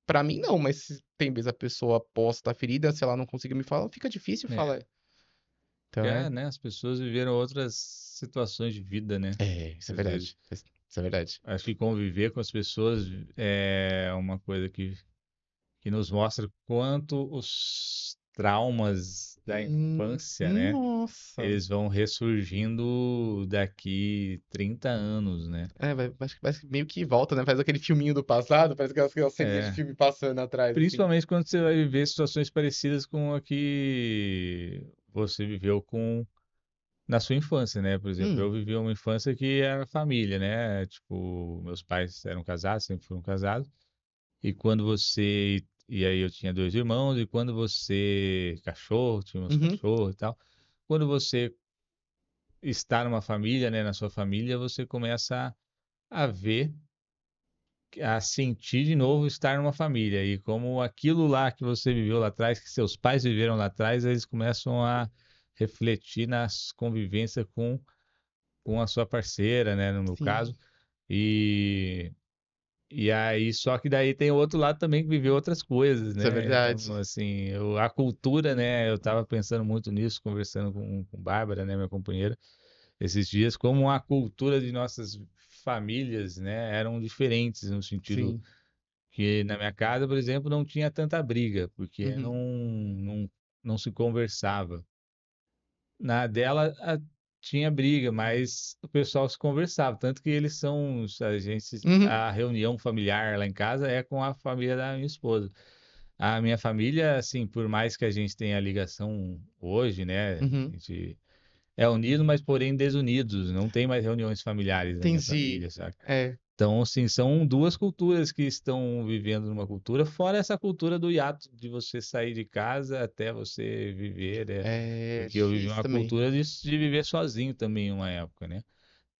Pra mim não, mas tem vezes a pessoa posta a ferida, se ela não conseguir me falar, fica difícil É, falar. Então porque, né, as pessoas viveram outras situações de vida, né? isso é Às vezes. verdade. Isso é verdade. Acho que conviver com as pessoas é uma coisa que nos mostra quanto os traumas da infância, né? Nossa. Eles vão ressurgindo daqui 30 anos, né? Parece que meio que volta, né? Faz aquele filminho do passado, parece aquelas ceninhas de É, filme passando atrás, assim. principalmente quando você vai viver situações parecidas com a que você viveu na sua infância, né? Por exemplo, eu Hum, vivi uma infância que era família, né? Tipo, meus pais eram casados, sempre foram casados. E quando você. E aí eu tinha dois irmãos, e quando você. Cachorro, tinha meus uhum, cachorros e tal. Quando você está numa família, né? Na sua família, você começa a ver, a sentir de novo estar numa família. E como aquilo lá que você viveu lá atrás, que seus pais viveram lá atrás, eles começam a refletir nas convivência com a sua parceira, né? No meu sim, caso. E E aí, só que daí tem o outro lado também que viveu outras coisas, isso é né? verdade. Então, assim, a cultura, né? Eu tava pensando muito nisso, conversando com Bárbara, né, minha companheira, esses dias, como a cultura de nossas famílias, né, eram diferentes, no sentido Sim, que na minha casa, por exemplo, não tinha tanta briga, porque uhum, não se conversava. Na dela tinha briga, mas o pessoal se conversava, tanto que eles são uhum, a reunião familiar lá em casa é com a família da minha esposa. A minha família, assim, por mais que a gente tenha ligação hoje, né, a uhum. gente é unido, mas porém desunidos, não tem mais reuniões familiares na minha Entendi. família, sabe? É, Então, assim, são duas culturas que estão vivendo numa cultura, fora essa cultura do hiato de você sair de casa até você viver, né? é Porque eu vivi difícil uma também. cultura de viver sozinho também em uma época, né?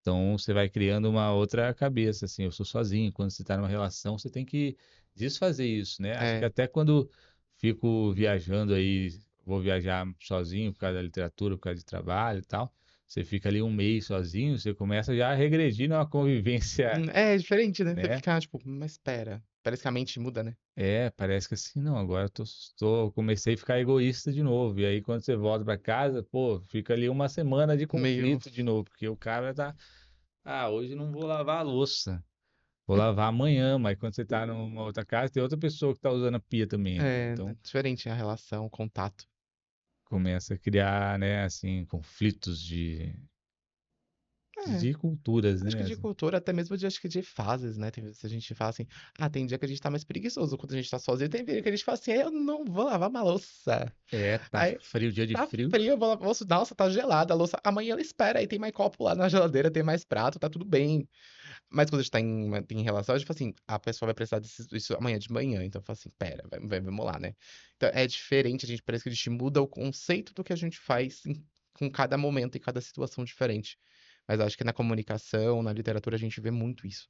Então você vai criando uma outra cabeça, assim, eu sou sozinho. Quando você está numa relação, você tem que desfazer isso, né? Acho que É, até quando fico viajando aí, vou viajar sozinho por causa da literatura, por causa de trabalho e tal, você fica ali um mês sozinho, você começa já a regredir numa convivência, é diferente, né? Você né? fica, tipo, mas espera. Parece que a mente muda, né? É, parece que assim, não, agora eu comecei a ficar egoísta de novo. E aí, quando você volta para casa, pô, fica ali uma semana de Meio. conflito de novo, porque o cara tá, hoje não vou lavar a louça, vou lavar amanhã, mas quando você tá numa outra casa, tem outra pessoa que tá usando a pia também, né? É, Então, diferente a relação, o contato. começa a criar, né, assim, conflitos É. de culturas, Acho que né? de cultura, até mesmo acho que de fases, né? Tem vezes que a gente fala assim, tem dia que a gente tá mais preguiçoso quando a gente tá sozinho, tem dia que a gente fala assim, eu não vou lavar uma louça. É, tá Aí, frio, dia de tá frio. frio, eu vou lavar, nossa, tá gelada a louça. Amanhã ela espera, aí tem mais copo lá na geladeira, tem mais prato, tá tudo bem. Mas quando a gente tá em relação, a gente fala assim, a pessoa vai precisar disso amanhã de manhã. Então eu falo assim, pera, vamos lá, né? Então é diferente, a gente parece que a gente muda o conceito do que a gente faz com cada momento e cada situação diferente. Mas eu acho que na comunicação, na literatura, a gente vê muito isso.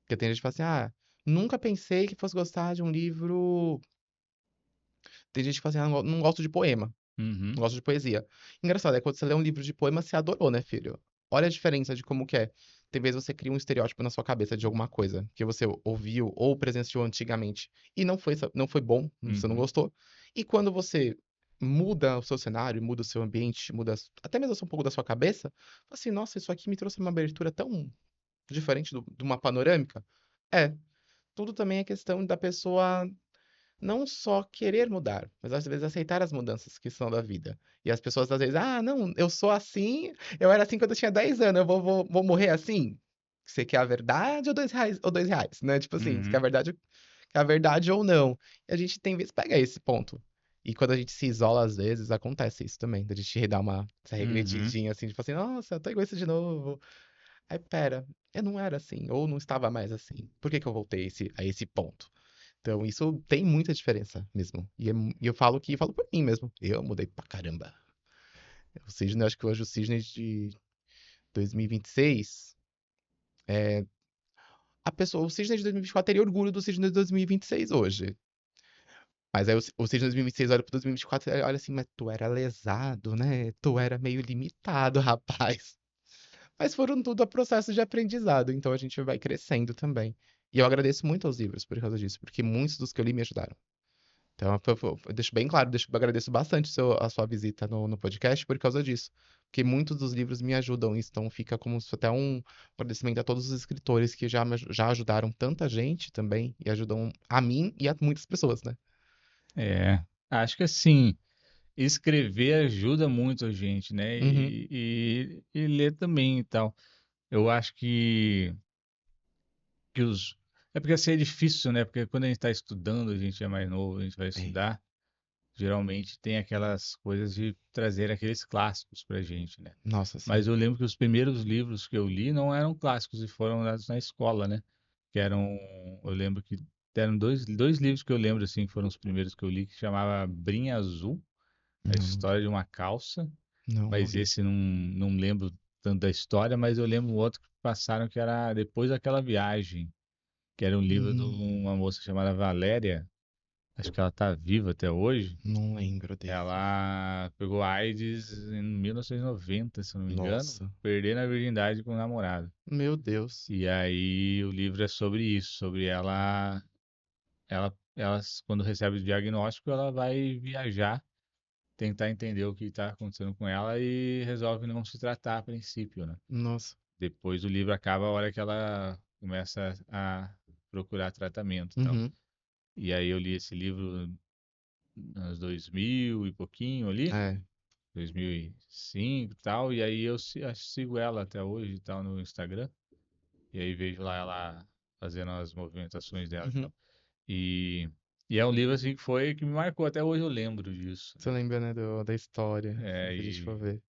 Porque tem gente que fala assim, nunca pensei que fosse gostar de um livro. Tem gente que fala assim, não gosto de poema, Uhum. não gosto de poesia. Engraçado, é quando você lê um livro de poema, você adorou, né, filho? Olha a diferença de como que é. Tem vezes você cria um estereótipo na sua cabeça de alguma coisa que você ouviu ou presenciou antigamente e não foi bom, você não Uhum. gostou. E quando você muda o seu cenário, muda o seu ambiente, até mesmo um pouco da sua cabeça, fala assim, nossa, isso aqui me trouxe uma abertura tão diferente de uma panorâmica. É, tudo também é questão da pessoa não só querer mudar, mas às vezes aceitar as mudanças que são da vida. E as pessoas às vezes, ah, não, eu sou assim, eu era assim quando eu tinha 10 anos, eu vou morrer assim? Você quer a verdade ou R$ 2, ou R$ 2, né? Tipo assim, você Uhum, quer a verdade ou não? E a gente tem vezes pega esse ponto. E quando a gente se isola, às vezes, acontece isso também, da gente dar essa uhum. regredidinha assim, tipo assim, nossa, eu tô egoísta de novo. Aí, pera, eu não era assim, ou não estava mais assim. Por que que eu voltei a esse ponto? Então, isso tem muita diferença mesmo. E eu falo falo por mim mesmo. Eu mudei pra caramba. O Sidney, acho que hoje o Sidney de 2026, o Sidney de 2024 teria orgulho do Sidney de 2026 hoje. Mas aí o Sidney de 2026 olha pro 2024 e olha assim, mas tu era lesado, né? Tu era meio limitado, rapaz. Mas foram tudo a processo de aprendizado, então a gente vai crescendo também. E eu agradeço muito aos livros por causa disso, porque muitos dos que eu li me ajudaram. Então, eu deixo bem claro, eu agradeço bastante a sua visita no podcast por causa disso. Porque muitos dos livros me ajudam, então fica como se até um agradecimento a todos os escritores que já ajudaram tanta gente também, e ajudam a mim e a muitas pessoas, né? É, acho que assim, escrever ajuda muito a gente, né? Uhum, E ler também e tal. Eu acho que os. É porque assim é difícil, né? Porque quando a gente está estudando, a gente é mais novo, a gente vai é. estudar, geralmente tem aquelas coisas de trazer aqueles clássicos pra gente, né? Nossa, Mas sim. eu lembro que os primeiros livros que eu li não eram clássicos e foram dados na escola, né? Que eram, eu lembro que eram dois livros que eu lembro assim, que foram os primeiros que eu li, que chamava Brim Azul, a Não, história de uma calça, não mas li. esse não lembro tanto da história, mas eu lembro um outro que passaram que era Depois daquela viagem, que era um livro de Hum, uma moça chamada Valéria, acho que ela está viva até hoje. não lembro desse. Ela pegou AIDS em 1990, se eu não me engano, Nossa, perdendo a virgindade com o namorado. meu Deus. E aí o livro é sobre isso, sobre ela quando recebe o diagnóstico, ela vai viajar, tentar entender o que está acontecendo com ela e resolve não se tratar a princípio, né? Nossa. Depois o livro acaba a hora que ela começa a procurar tratamento e tal. Uhum, E aí eu li esse livro nos 2000 e pouquinho ali, é. 2005 e tal, e aí eu sigo ela até hoje e tal no Instagram, e aí vejo lá ela fazendo as movimentações dela e Uhum. tal. E, e é um livro assim que foi que me marcou, até hoje eu lembro disso, Você né? lembra, né, da história, assim, É, se a gente for ver.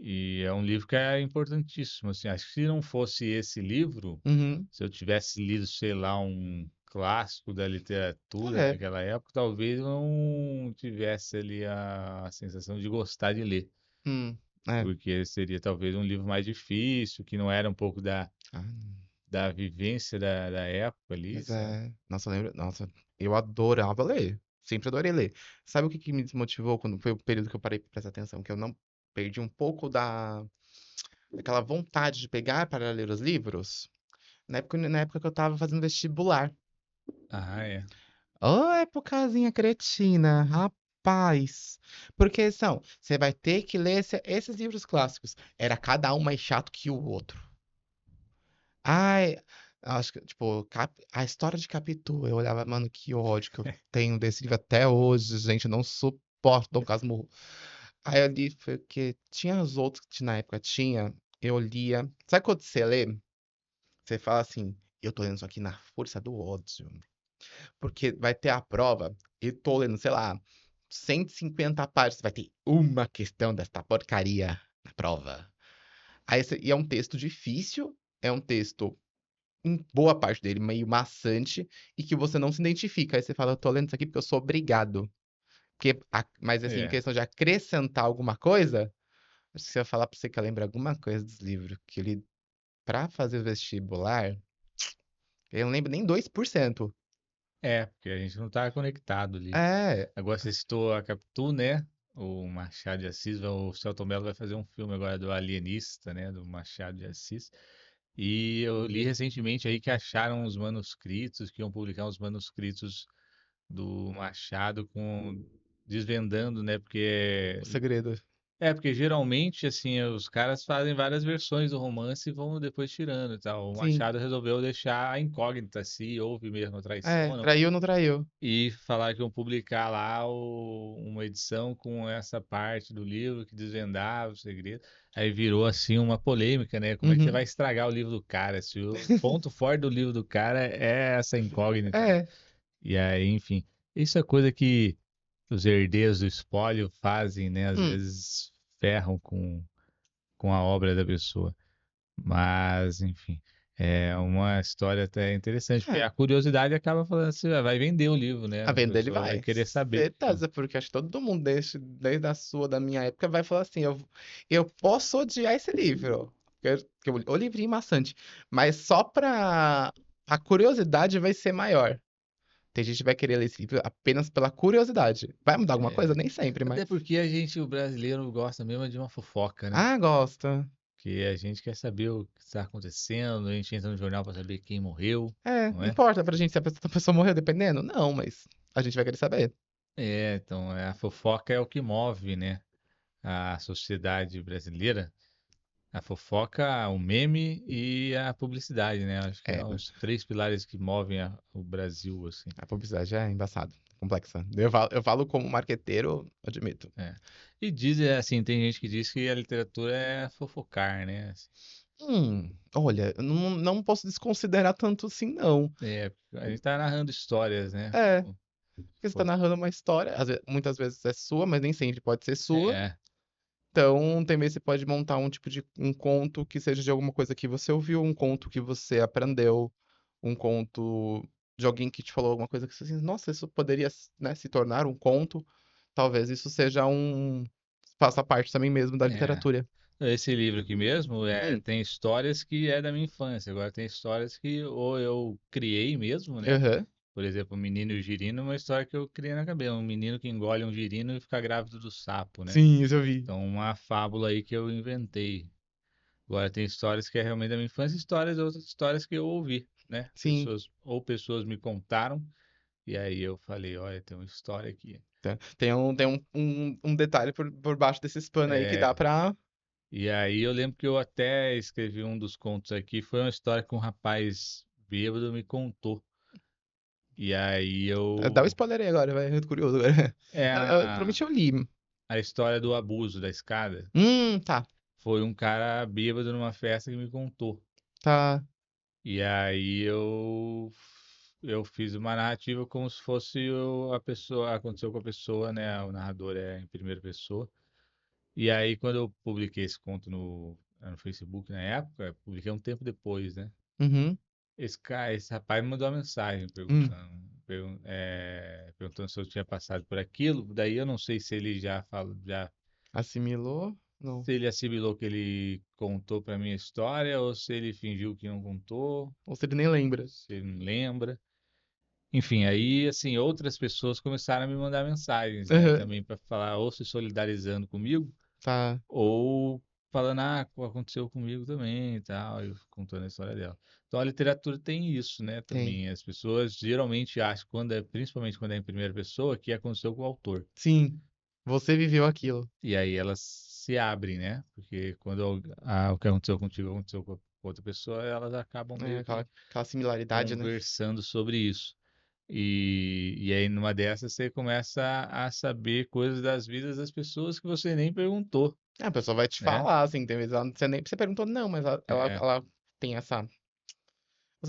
e é um livro que é importantíssimo, assim, acho que se não fosse esse livro, Uhum. se eu tivesse lido, sei lá, um clássico da literatura É. daquela época, talvez eu não tivesse ali a sensação de gostar de ler. Hum. É. Porque seria talvez um livro mais difícil, que não era um pouco Ah, da vivência da época ali, mas sabe? é. Nossa, eu lembro. Nossa, eu adorava ler. Sempre adorei ler. Sabe o que me desmotivou quando foi o período que eu parei pra prestar atenção? Que eu não perdi um pouco daquela vontade de pegar para ler os livros? Na época que eu tava fazendo vestibular. Ah, é. Ô, épocazinha cretina, rapaz. Porque você vai ter que ler esses livros clássicos. Era cada um mais chato que o outro. Ai, acho que, tipo, a história de Capitu, eu olhava, mano, que ódio que eu tenho desse livro até hoje, gente, eu não suporto Dom Casmurro. Aí eu li, foi que tinha os outros que na época tinha, eu lia. Sabe quando você lê? Você fala assim, eu tô lendo isso aqui na força do ódio. Porque vai ter a prova, e tô lendo, sei lá, 150 páginas, vai ter uma questão desta porcaria na prova. E é um texto difícil, é um texto, em boa parte dele, meio maçante, e que você não se identifica. Aí você fala, eu tô lendo isso aqui porque eu sou obrigado. Mas assim, em É, questão de acrescentar alguma coisa, acho que se eu falar pra você que eu lembro alguma coisa dos livros que eu li pra fazer o vestibular, eu não lembro nem 2%. porque a gente não está conectado ali. É, Agora você citou a Capitu, né? O Machado de Assis, o Selton Mello vai fazer um filme agora do Alienista, né? Do Machado de Assis. E eu li recentemente aí que acharam os manuscritos, que iam publicar os manuscritos do Machado com desvendando, né? o Porque segredo. Porque geralmente, assim, os caras fazem várias versões do romance e vão depois tirando e tal. O Sim. Machado resolveu deixar a incógnita se houve mesmo a traição É, ou não. traiu ou não traiu? E falar que iam publicar lá uma edição com essa parte do livro que desvendava o segredo. Aí virou assim uma polêmica, né? Como é que você Uhum. vai estragar o livro do cara? Se o ponto forte do livro do cara é essa incógnita, né? É. E aí, enfim, isso é coisa que os herdeiros do espólio fazem, né? Às Hum. vezes ferram com a obra da pessoa. Mas, enfim, é uma história até interessante, porque É. a curiosidade acaba falando assim, vai vender o livro, né? A A venda ele pessoa vai vai. querer saber. Certeza, porque acho que todo mundo, desde a sua, da minha época, vai falar assim: eu posso odiar esse livro. O livrinho maçante. Mas só pra. A curiosidade vai ser maior. Tem gente que vai querer ler esse livro apenas pela curiosidade. Vai mudar alguma É, coisa? Nem sempre, mas. até porque o brasileiro, gosta mesmo de uma fofoca, né? Ah, gosta. Que a gente quer saber o que está acontecendo, a gente entra no jornal para saber quem morreu, É, não é? importa pra gente se a pessoa morreu dependendo? Não, mas a gente vai querer saber. Então, a fofoca é o que move, né? A sociedade brasileira. A fofoca, o meme e a publicidade, né? Acho que É, é os três pilares que movem o Brasil, assim. a publicidade é embaçada, complexa. Eu falo como marqueteiro, admito. É. E dizem, assim, tem gente que diz que a literatura é fofocar, né? Assim, Olha, eu não posso desconsiderar tanto assim, não. a gente tá narrando histórias, né? É, Pô, porque você tá pô, narrando uma história, muitas vezes é sua, mas nem sempre pode ser sua. é, Então, tem vezes você pode montar um tipo de um conto que seja de alguma coisa que você ouviu, um conto que você aprendeu, um conto de alguém que te falou alguma coisa que você assim, nossa, isso poderia, né, se tornar um conto. Talvez isso seja faça parte também mesmo da é. literatura. Esse livro aqui mesmo Hum, tem histórias que é da minha infância. Agora tem histórias que ou eu criei mesmo, né? aham. Por exemplo, o Menino e o Girino é uma história que eu criei na cabeça. Um menino que engole um girino e fica grávido do sapo, né? Sim, isso eu vi. Então, uma fábula aí que eu inventei. Agora tem histórias que é realmente da minha infância, outras histórias que eu ouvi, né? Sim. Pessoas me contaram, e aí eu falei, olha, tem uma história aqui. Tem um detalhe por baixo desses panos aí que É, dá pra. e aí eu lembro que eu até escrevi um dos contos aqui, foi uma história que um rapaz bêbado me contou. E aí Dá um eu. spoiler aí agora, vai. Eu tô curioso agora. É Provavelmente eu li. a história do abuso da escada. Tá. Foi um cara bêbado numa festa que me contou. Tá. E aí eu fiz uma narrativa como se fosse a pessoa, aconteceu com a pessoa, né? O narrador é em primeira pessoa. E aí quando eu publiquei esse conto no Facebook na época, publiquei um tempo depois, né? Uhum. Esse rapaz me mandou uma mensagem Hum. perguntando se eu tinha passado por aquilo. Daí eu não sei se ele Assimilou? Não. se ele assimilou que ele contou para mim a história ou se ele fingiu que não contou, Ou se ele nem lembra. se ele não lembra. Enfim, aí, assim, outras pessoas começaram a me mandar mensagens, né, Aham. também para falar, ou se solidarizando comigo, Tá. ou falando, aconteceu comigo também e tal, eu contando a história dela. Então a literatura tem isso, né, Tem. também. As pessoas geralmente acham, principalmente quando é em primeira pessoa, que aconteceu com o autor. Sim. Você viveu aquilo. E aí elas se abrem, né? Porque quando o que aconteceu contigo aconteceu com outra pessoa, elas acabam É, meio aquela, que aquela similaridade, né? conversando sobre isso. E aí, numa dessas, você começa a saber coisas das vidas das pessoas que você nem perguntou, A pessoa vai te né? falar, assim, tem vezes você nem você perguntou, não, mas É, ela tem essa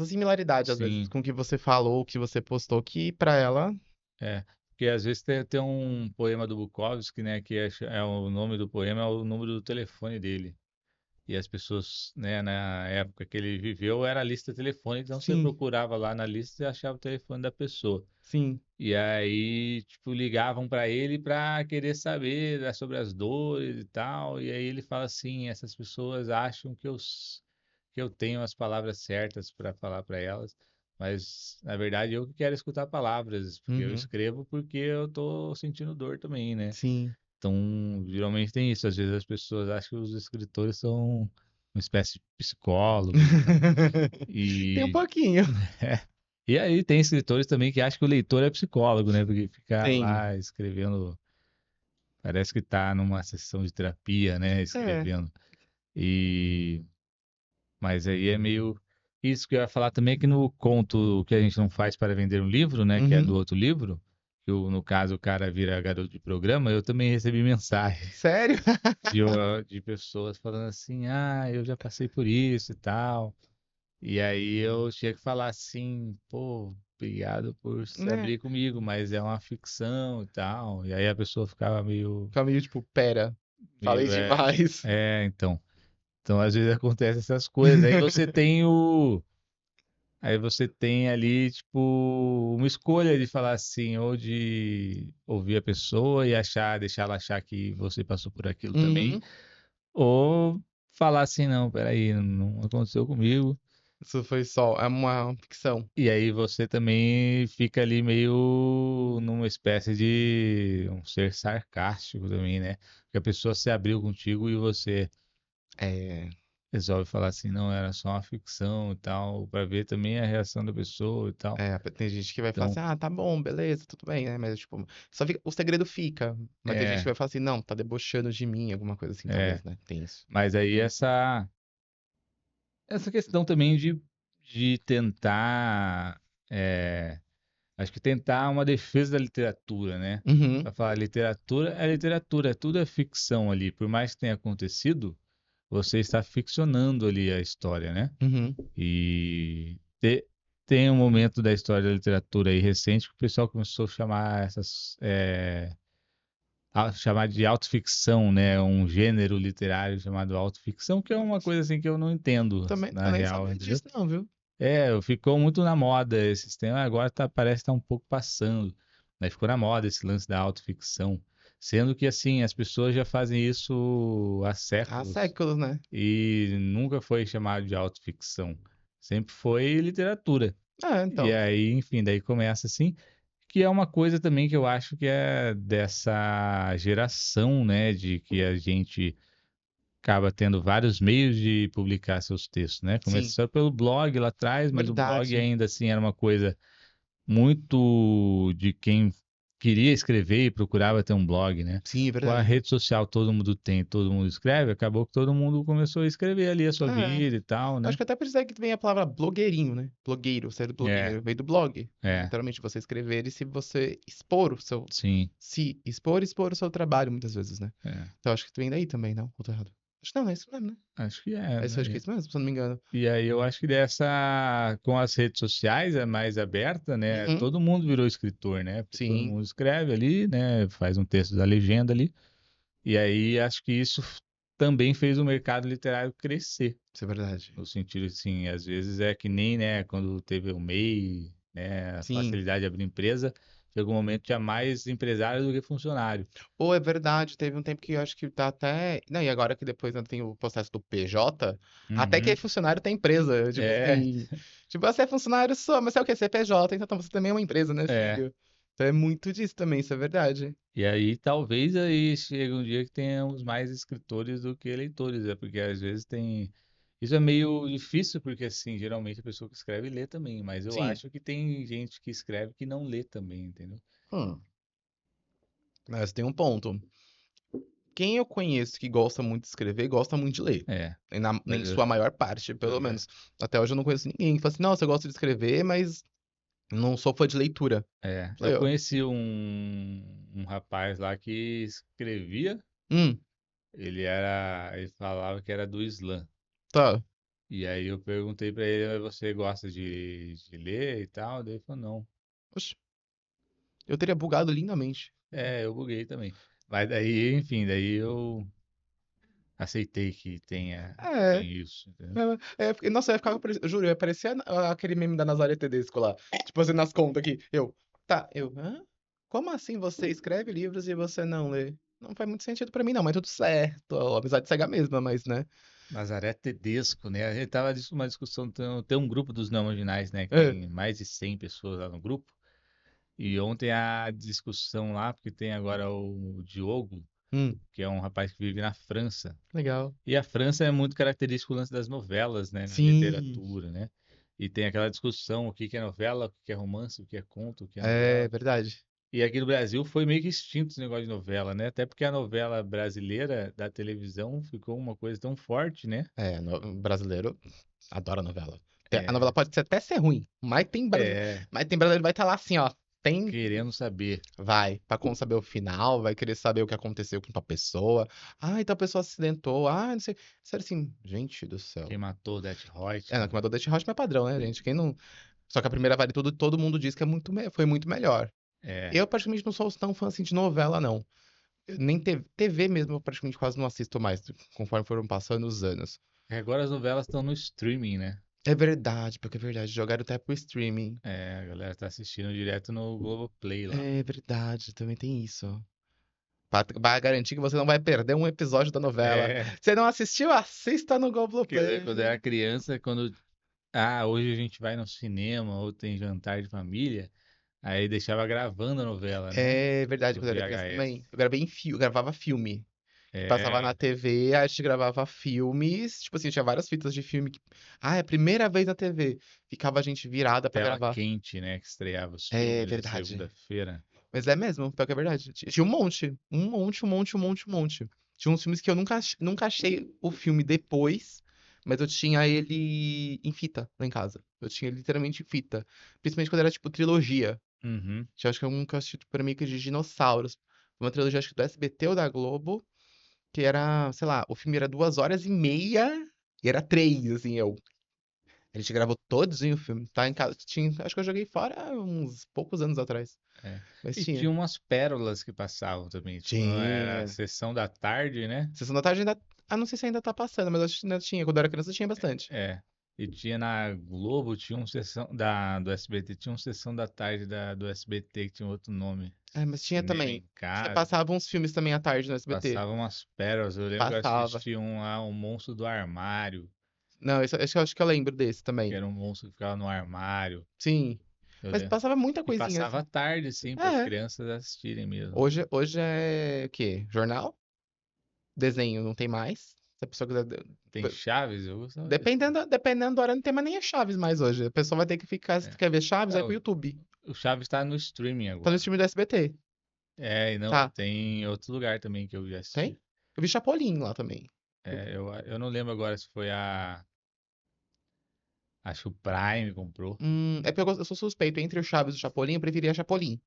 similaridade, às vezes, sim, com o que você falou, o que você postou, que pra ela. é. Porque às vezes tem um poema do Bukowski, né? Que é o nome do poema, é o número do telefone dele. E as pessoas, né, na época que ele viveu, era a lista telefônica, então você Sim, procurava lá na lista e achava o telefone da pessoa. sim. E aí, tipo, ligavam para ele para querer saber sobre as dores e tal. E aí ele fala assim: essas pessoas acham que eu tenho as palavras certas para falar para elas, mas na verdade eu que quero escutar palavras, porque eu Uhum. escrevo porque eu tô sentindo dor também, né? Sim. Então, geralmente tem isso. Às vezes as pessoas acham que os escritores são uma espécie de psicólogos, né? Tem um E, pouquinho. e aí tem escritores também que acham que o leitor é psicólogo, né? Porque fica Tem. lá escrevendo, Parece que tá numa sessão de terapia, né, É. escrevendo. E mas aí é meio isso que eu ia falar também, que no conto que a gente não faz para vender um livro, né, que é do Uhum. outro livro, que no caso o cara vira garoto de programa, eu também recebi mensagem Sério? de pessoas falando assim: "Ah, eu já passei por isso e tal". E aí eu tinha que falar assim: "Pô, obrigado por se Né? abrir comigo, mas é uma ficção e tal". E aí a pessoa ficava Fica meio tipo, pera, falei meio demais. então. Então às vezes acontece essas coisas. Aí você tem ali, tipo, uma escolha de falar assim, ou de ouvir a pessoa e deixar ela achar que você passou por aquilo também, Uhum. ou falar assim, não, peraí, não aconteceu comigo. Isso foi só, é uma ficção. E aí você também fica ali meio numa espécie de um ser sarcástico também, né? Porque a pessoa se abriu contigo e você É, resolve falar assim, não, era só uma ficção e tal, para ver também a reação da pessoa e tal. tem gente que vai falar assim, Então, ah, tá bom, beleza, tudo bem, né? Mas, tipo, o segredo fica. Mas tem gente que é, vai falar assim, não, tá debochando de mim, alguma coisa assim, é. talvez, né? Tem isso. Mas aí essa questão também de tentar, acho que tentar uma defesa da literatura, né? Uhum, Para falar literatura, tudo é ficção ali. Por mais que tenha acontecido, você está ficcionando ali a história, né? uhum. E tem um momento da história da literatura aí recente que o pessoal começou a chamar de autoficção, né? Um gênero literário chamado autoficção, que é uma coisa assim que eu não entendo, Também, na eu nem real, sabia entendeu? disso não, viu? Ficou muito na moda esse sistema, agora parece estar um pouco passando, mas ficou na moda esse lance da autoficção, sendo que assim, as pessoas já fazem isso há Há séculos séculos, né? e nunca foi chamado de autoficção, sempre foi literatura. É, E então, aí, enfim, daí começa assim, que é uma coisa também que eu acho que é dessa geração, né, de que a gente acaba tendo vários meios de publicar seus textos, né? sim, Começou pelo blog lá atrás, mas o blog verdade. ainda assim era uma coisa muito de quem queria escrever e procurava ter um blog, né? Sim, é Com a verdade. rede social todo mundo tem, todo mundo escreve, acabou que todo mundo começou a escrever ali a sua É, vida e tal, acho né? que até por isso é que vem a palavra blogueirinho, né? Blogueiro, ser É, blogueiro, veio do blog. é, Literalmente, você escrever e se você expor o seu... sim, Se expor, expor o seu trabalho, muitas vezes, né? é. Então, acho que vem daí também, não? Ou tô errado? Acho que não, é isso mesmo, né? Acho que é, Acho que é né? isso mesmo, se eu não me engano. E aí eu acho que com as redes sociais é mais aberta, né? Uhum, Todo mundo virou escritor, né? Porque todo sim, mundo escreve ali, né? Faz um texto da legenda ali. E aí acho que isso também fez o mercado literário crescer. isso é verdade. No sentido assim, às vezes é que nem, né, quando teve o MEI, né, a Sim. facilidade de abrir empresa, chegou um momento que tinha mais empresário do que funcionário. Ou é verdade, teve um tempo que eu acho que tá até. Não, e agora que depois né, tem o processo do PJ, até que é Uhum. funcionário tem empresa. Tipo É, assim. Tipo, você é funcionário só, mas você é o quê? Você é PJ, então você também é uma empresa, né, é. filho? Então é muito disso também, isso é verdade. E aí talvez aí chegue um dia que tenhamos mais escritores do que leitores, né? Porque às vezes tem. Isso é meio difícil, porque assim, geralmente a pessoa que escreve lê também, mas eu Sim. acho que tem gente que escreve que não lê também, entendeu? Hum, mas tem um ponto. Quem eu conheço que gosta muito de escrever, gosta muito de ler. É, Em mas sua maior parte, pelo é, menos. Até hoje eu não conheço ninguém que fala assim, nossa, eu gosto de escrever, mas não sou fã de leitura. eu Falei, ó, conheci um rapaz lá que escrevia, hum, ele falava que era do Islã. tá. E aí eu perguntei pra ele, "Mas você gosta de ler e tal?" Daí ele falou, não. Oxe, eu teria bugado lindamente. Eu buguei também. Mas daí, enfim, daí eu aceitei que É, tem isso, entendeu? nossa, eu ficava, eu juro, eu parecia aquele meme da Nazaré Tedesco lá. Tipo assim, nas contas aqui. Hã? Como assim você escreve livros e você não lê? Não faz muito sentido pra mim, não, mas tudo certo. A amizade segue a mesma, mas, né? Nazaré Tedesco, né? A gente tava numa discussão, tem um grupo dos não marginais, né? Que É, tem mais de 100 pessoas lá no grupo. E ontem a discussão lá, porque tem agora o Diogo, hum, que é um rapaz que vive na França. legal. E a França é muito característico o lance das novelas, né? Na Sim, literatura, né? E tem aquela discussão, o que que é novela, o que que é romance, o que é conto, o que é é novela. verdade. E aqui no Brasil foi meio que extinto esse negócio de novela, né? Até porque a novela brasileira da televisão ficou uma coisa tão forte, né? O brasileiro adora novela. A novela É, pode até ser ruim, é, mas tem brasileiro que vai estar lá assim, ó. Tem. querendo saber Vai, pra saber o final, vai querer saber o que aconteceu com a pessoa. Ah, então a pessoa se acidentou. Ah, não sei. Sério assim, gente do céu. quem matou o Death Não, que Reutemann. mandou Dutch Hotman é padrão, né, gente? Quem não. Só que a primeira vale tudo, todo mundo diz que é foi muito melhor. É, Eu, praticamente, não sou tão fã assim de novela, não. Nem TV mesmo, eu praticamente quase não assisto mais, conforme foram passando os anos. agora as novelas estão no streaming, né? É verdade, porque é verdade. Jogaram até pro streaming. É, a galera tá assistindo direto no Globoplay lá. É verdade, também tem isso. Pra garantir que você não vai perder um episódio da novela. É, Você não assistiu? Assista no porque eu lembro quando eu Globoplay. era criança, hoje a gente vai no cinema ou tem jantar de família, aí deixava gravando a novela, né? É verdade, Do quando eu era criança VHS. também. Eu gravei em fio, eu gravava filme. Que passava na É, TV, aí a gente gravava filmes. Tipo assim, tinha várias fitas de filme que. Ah, é a primeira vez na TV. Ficava a gente virada pra tela gravar. quente, né? Que estreava os É filmes de verdade. segunda-feira. Mas é mesmo, pior que é verdade. Tinha um monte. Um monte, um monte, um monte, um monte. Tinha uns filmes que eu nunca achei o filme depois, mas eu tinha ele em fita lá em casa. Eu tinha ele literalmente em fita. Principalmente quando era tipo trilogia. Uhum. Tinha, acho que um que eu assisti tipo, era meio que de dinossauros. Uma trilogia, acho que do SBT ou da Globo, que era, sei lá, o filme era 2 horas e meia e era três, assim, eu. A gente gravou todinho o filme. Tá em casa. Tinha, acho que eu joguei fora uns poucos anos atrás. É. Mas E tinha. tinha umas pérolas que passavam também. Tipo, era a Tinha. sessão da tarde, né? Sessão da tarde ainda. Ah, não sei se ainda tá passando, mas acho que ainda tinha. Quando eu era criança tinha bastante. É. E tinha na Globo, tinha uma sessão do SBT, tinha uma sessão da tarde do SBT que tinha outro nome. É, mas tinha Cinema também. em Casa. Passava uns filmes também à tarde no SBT. Passavam umas pérolas. Eu lembro que eu Passava. assisti um lá, o Monstro do Armário, Não, acho que eu lembro desse que também. era um monstro que ficava no armário. Sim. Eu Mas lembro. passava muita E coisinha passava à assim. tarde, sim, para as É. crianças assistirem mesmo. Hoje é o quê? Jornal? Desenho não tem mais. Se a pessoa quiser. Tem Chaves, eu gostava desse. Dependendo da hora, não tem mais nem as chaves mais hoje. A pessoa vai ter que ficar, se É. quer ver chaves, É, vai pro YouTube. o Chaves tá no streaming Tá no agora. time do SBT. É, e não, Tá. tem outro lugar também que eu já Tem? assisti. Eu vi Chapolin lá também. É, eu não lembro agora se foi acho que o Prime comprou, É porque eu sou suspeito. Entre o Chaves e o Chapolin, eu preferia Chapolin.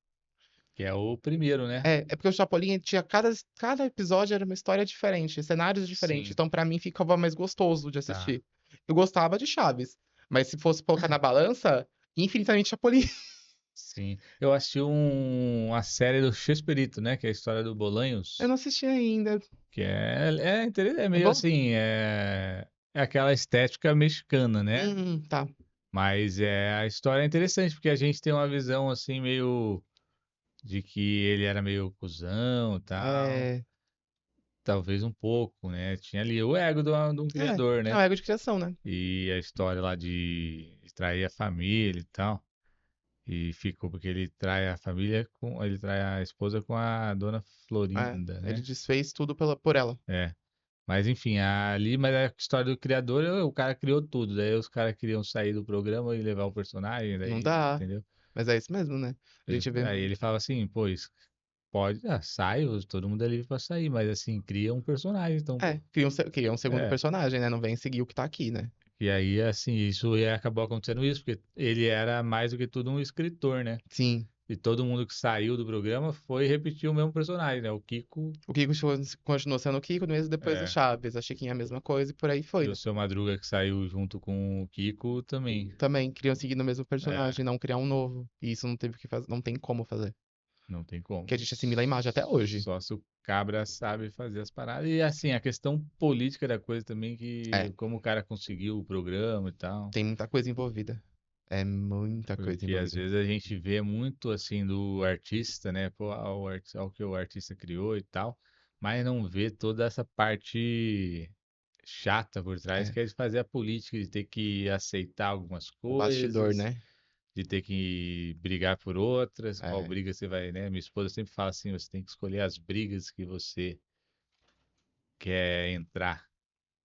que é o primeiro, né? É porque o Chapolin tinha cada episódio era uma história diferente, cenários diferentes. Sim, Então, pra mim, ficava mais gostoso de tá. assistir. Eu gostava de Chaves, mas se fosse colocar na balança, infinitamente Chapolin. Sim. Eu assisti uma série do Chespirito, né? Que é a história do Eu Bolanhos, não assisti ainda. que é É meio bom? assim, é aquela estética mexicana, né? Tá. Mas a história é interessante, porque a gente tem uma visão assim meio de que ele era meio cuzão e tal. É, Talvez um pouco, né? Tinha ali o ego de um criador, é né? o ego de criação, né? E a história lá de trair a família e tal. E ficou porque ele trai a família com. Ele trai a esposa com a dona É, Florinda, ele né? desfez tudo por ela. É. Mas enfim, mas a história do criador, o cara criou tudo. Daí os caras queriam sair do programa e levar o personagem, Não daí, dá. entendeu? Mas é isso mesmo, né? A gente vê Aí ele muito. falava assim, pois, pode, sai, todo mundo é livre pra sair, mas assim, cria um personagem, então, pô. Cria um segundo É. personagem, né? Não vem seguir o que tá aqui, né? E aí, assim, acabou acontecendo isso, porque ele era mais do que tudo um escritor, né? Sim. E todo mundo que saiu do programa foi repetir o mesmo personagem, né? O Kiko O Kiko continuou sendo o Kiko, mesmo depois o é, Chaves. A Chiquinha a mesma coisa e por aí foi, e o né? Seu Madruga que saiu junto com o Kiko também. Também queriam seguir no mesmo É, personagem, não criar um novo. E isso não teve que fazer, não tem como fazer. não tem como. Que a gente assimila a imagem até hoje. Só se o cabra sabe fazer as paradas. E assim, a questão política da coisa também, É, que como o cara conseguiu o programa e tal. tem muita coisa envolvida. É muita coisa Porque às envolvida. vezes a gente vê muito assim do artista, né? Pô, ao que o artista criou e tal, mas não vê toda essa parte chata por trás, É, que é de fazer a política, de ter que aceitar algumas o bastidor, coisas, né? de ter que brigar por outras. Qual É, briga você vai, né? Minha esposa sempre fala assim: você tem que escolher as brigas que você quer entrar.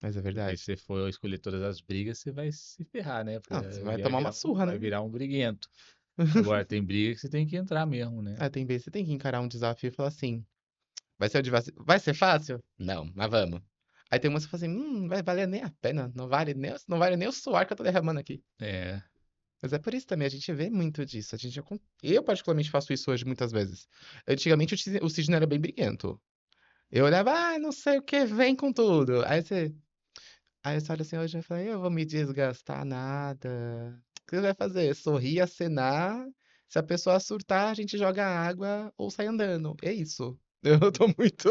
mas é Porque se verdade. você for escolher todas as brigas, você vai se ferrar, né? Porque Não, você vai tomar uma surra, vai né? virar um briguento. Agora, tem briga que você tem que entrar mesmo, né? Ah, tem vezes você tem que encarar um desafio e falar assim: vai ser fácil? Não, mas vamos. Aí tem umas que falam assim: não vai valer nem a pena, não vale nem o suor que eu tô derramando aqui. É. Mas é por isso também, a gente vê muito disso. Eu, particularmente, faço isso hoje muitas vezes. Antigamente, o Sidney era bem briguento. Eu olhava, não sei o que, vem com tudo. Aí você olha assim, hoje eu falei, eu vou me desgastar nada. O que você vai fazer? Sorrir, acenar. Se a pessoa surtar, a gente joga água ou sai andando. É isso. Eu tô muito.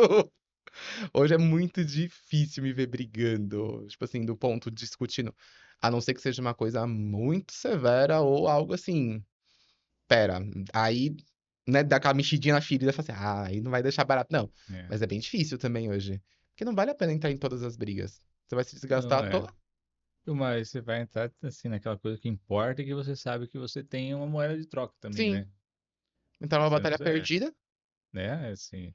Hoje é muito difícil me ver brigando. Tipo assim, do ponto discutindo. A não ser que seja uma coisa muito severa ou algo assim. Pera, aí, né, dá aquela mexidinha na ferida e fala assim, aí não vai deixar barato, não. É. Mas é bem difícil também hoje. Porque não vale a pena entrar em todas as brigas. Você vai se desgastar Não, à é. toa. Mas você vai entrar assim naquela coisa que importa é que você sabe que você tem uma moeda de troca também, Sim. né? Então é uma Você não batalha precisa, perdida. né? Assim,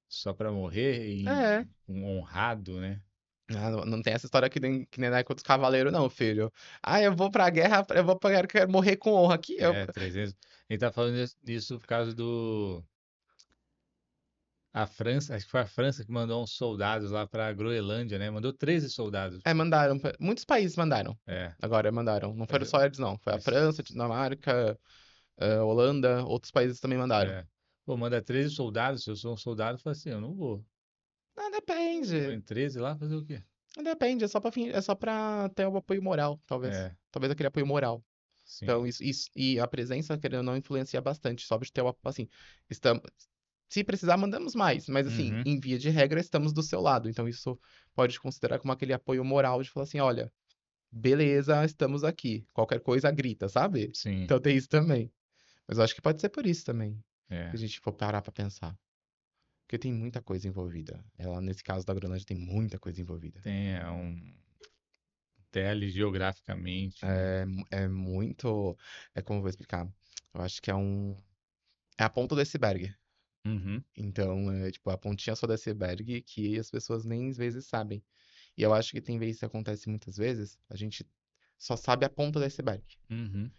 só pra morrer e É. um honrado, né? Não tem essa história que nem na época dos cavaleiros, não, filho. Eu vou pra guerra, eu vou pra guerra, quero morrer com honra aqui. É, 300. A gente tá falando disso por causa do. A França, acho que foi a França que mandou uns soldados lá pra Groenlândia, né? Mandou 13 soldados. Mandaram. Muitos países mandaram. É, Agora mandaram. Não mas, foram só eles, não. Foi a mas França, Dinamarca, Holanda, outros países também mandaram. é. Pô, manda 13 soldados. Se eu sou um soldado, eu falo assim: eu não vou. Vou Depende. em 13 lá fazer o quê? Depende, é só pra ter o apoio moral, talvez. É, Talvez aquele apoio moral. Então, sim. e a presença, querendo ou não, influencia bastante. Só de ter o, assim, estamos, se precisar, mandamos mais. Mas, assim, Uhum, em via de regra, estamos do seu lado. Então, isso pode considerar como aquele apoio moral de falar assim, olha, beleza, estamos aqui. Qualquer coisa, grita, sabe? sim. Então, tem isso também. Mas eu acho que pode ser por isso também, se É. a gente for parar pra pensar. Porque tem muita coisa envolvida. Ela, nesse caso da Groenlândia, tem muita coisa envolvida. Tem tele geograficamente, né? É muito. É como eu vou explicar. Eu acho que é a ponta do iceberg. Uhum, Então, é tipo a pontinha só do iceberg que as pessoas nem às vezes sabem. E eu acho que tem vezes que acontece muitas vezes, a gente só sabe a ponta do iceberg. uhum.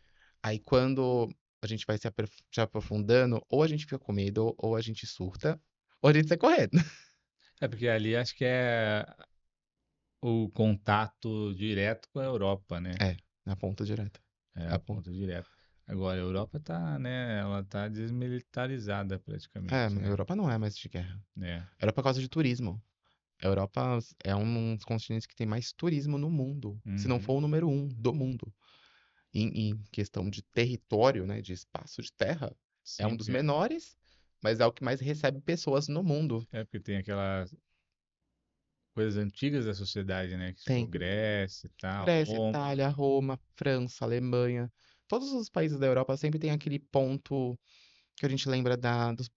Aí quando a gente vai se aprofundando, ou a gente fica com medo, ou a gente surta, ou a gente sai correndo. É porque ali acho que é o contato direto com a Europa, né? É, na ponta direta. É É o a ponta. ponto direto. Agora, a Europa tá, né? Ela tá desmilitarizada praticamente, A né? Europa não é mais de guerra. É. A Europa é por causa de turismo. A Europa é um dos continentes que tem mais turismo no mundo, se não for Uhum. o número um do mundo. Em questão de território, né, de espaço de terra, é Sim, um dos porque, menores, mas é o que mais recebe pessoas no mundo. porque tem aquelas coisas antigas da sociedade, né? Que tipo Tem Grécia e tal, Grécia, Roma. Itália, Roma, França, Alemanha. Todos os países da Europa sempre tem aquele ponto que a gente lembra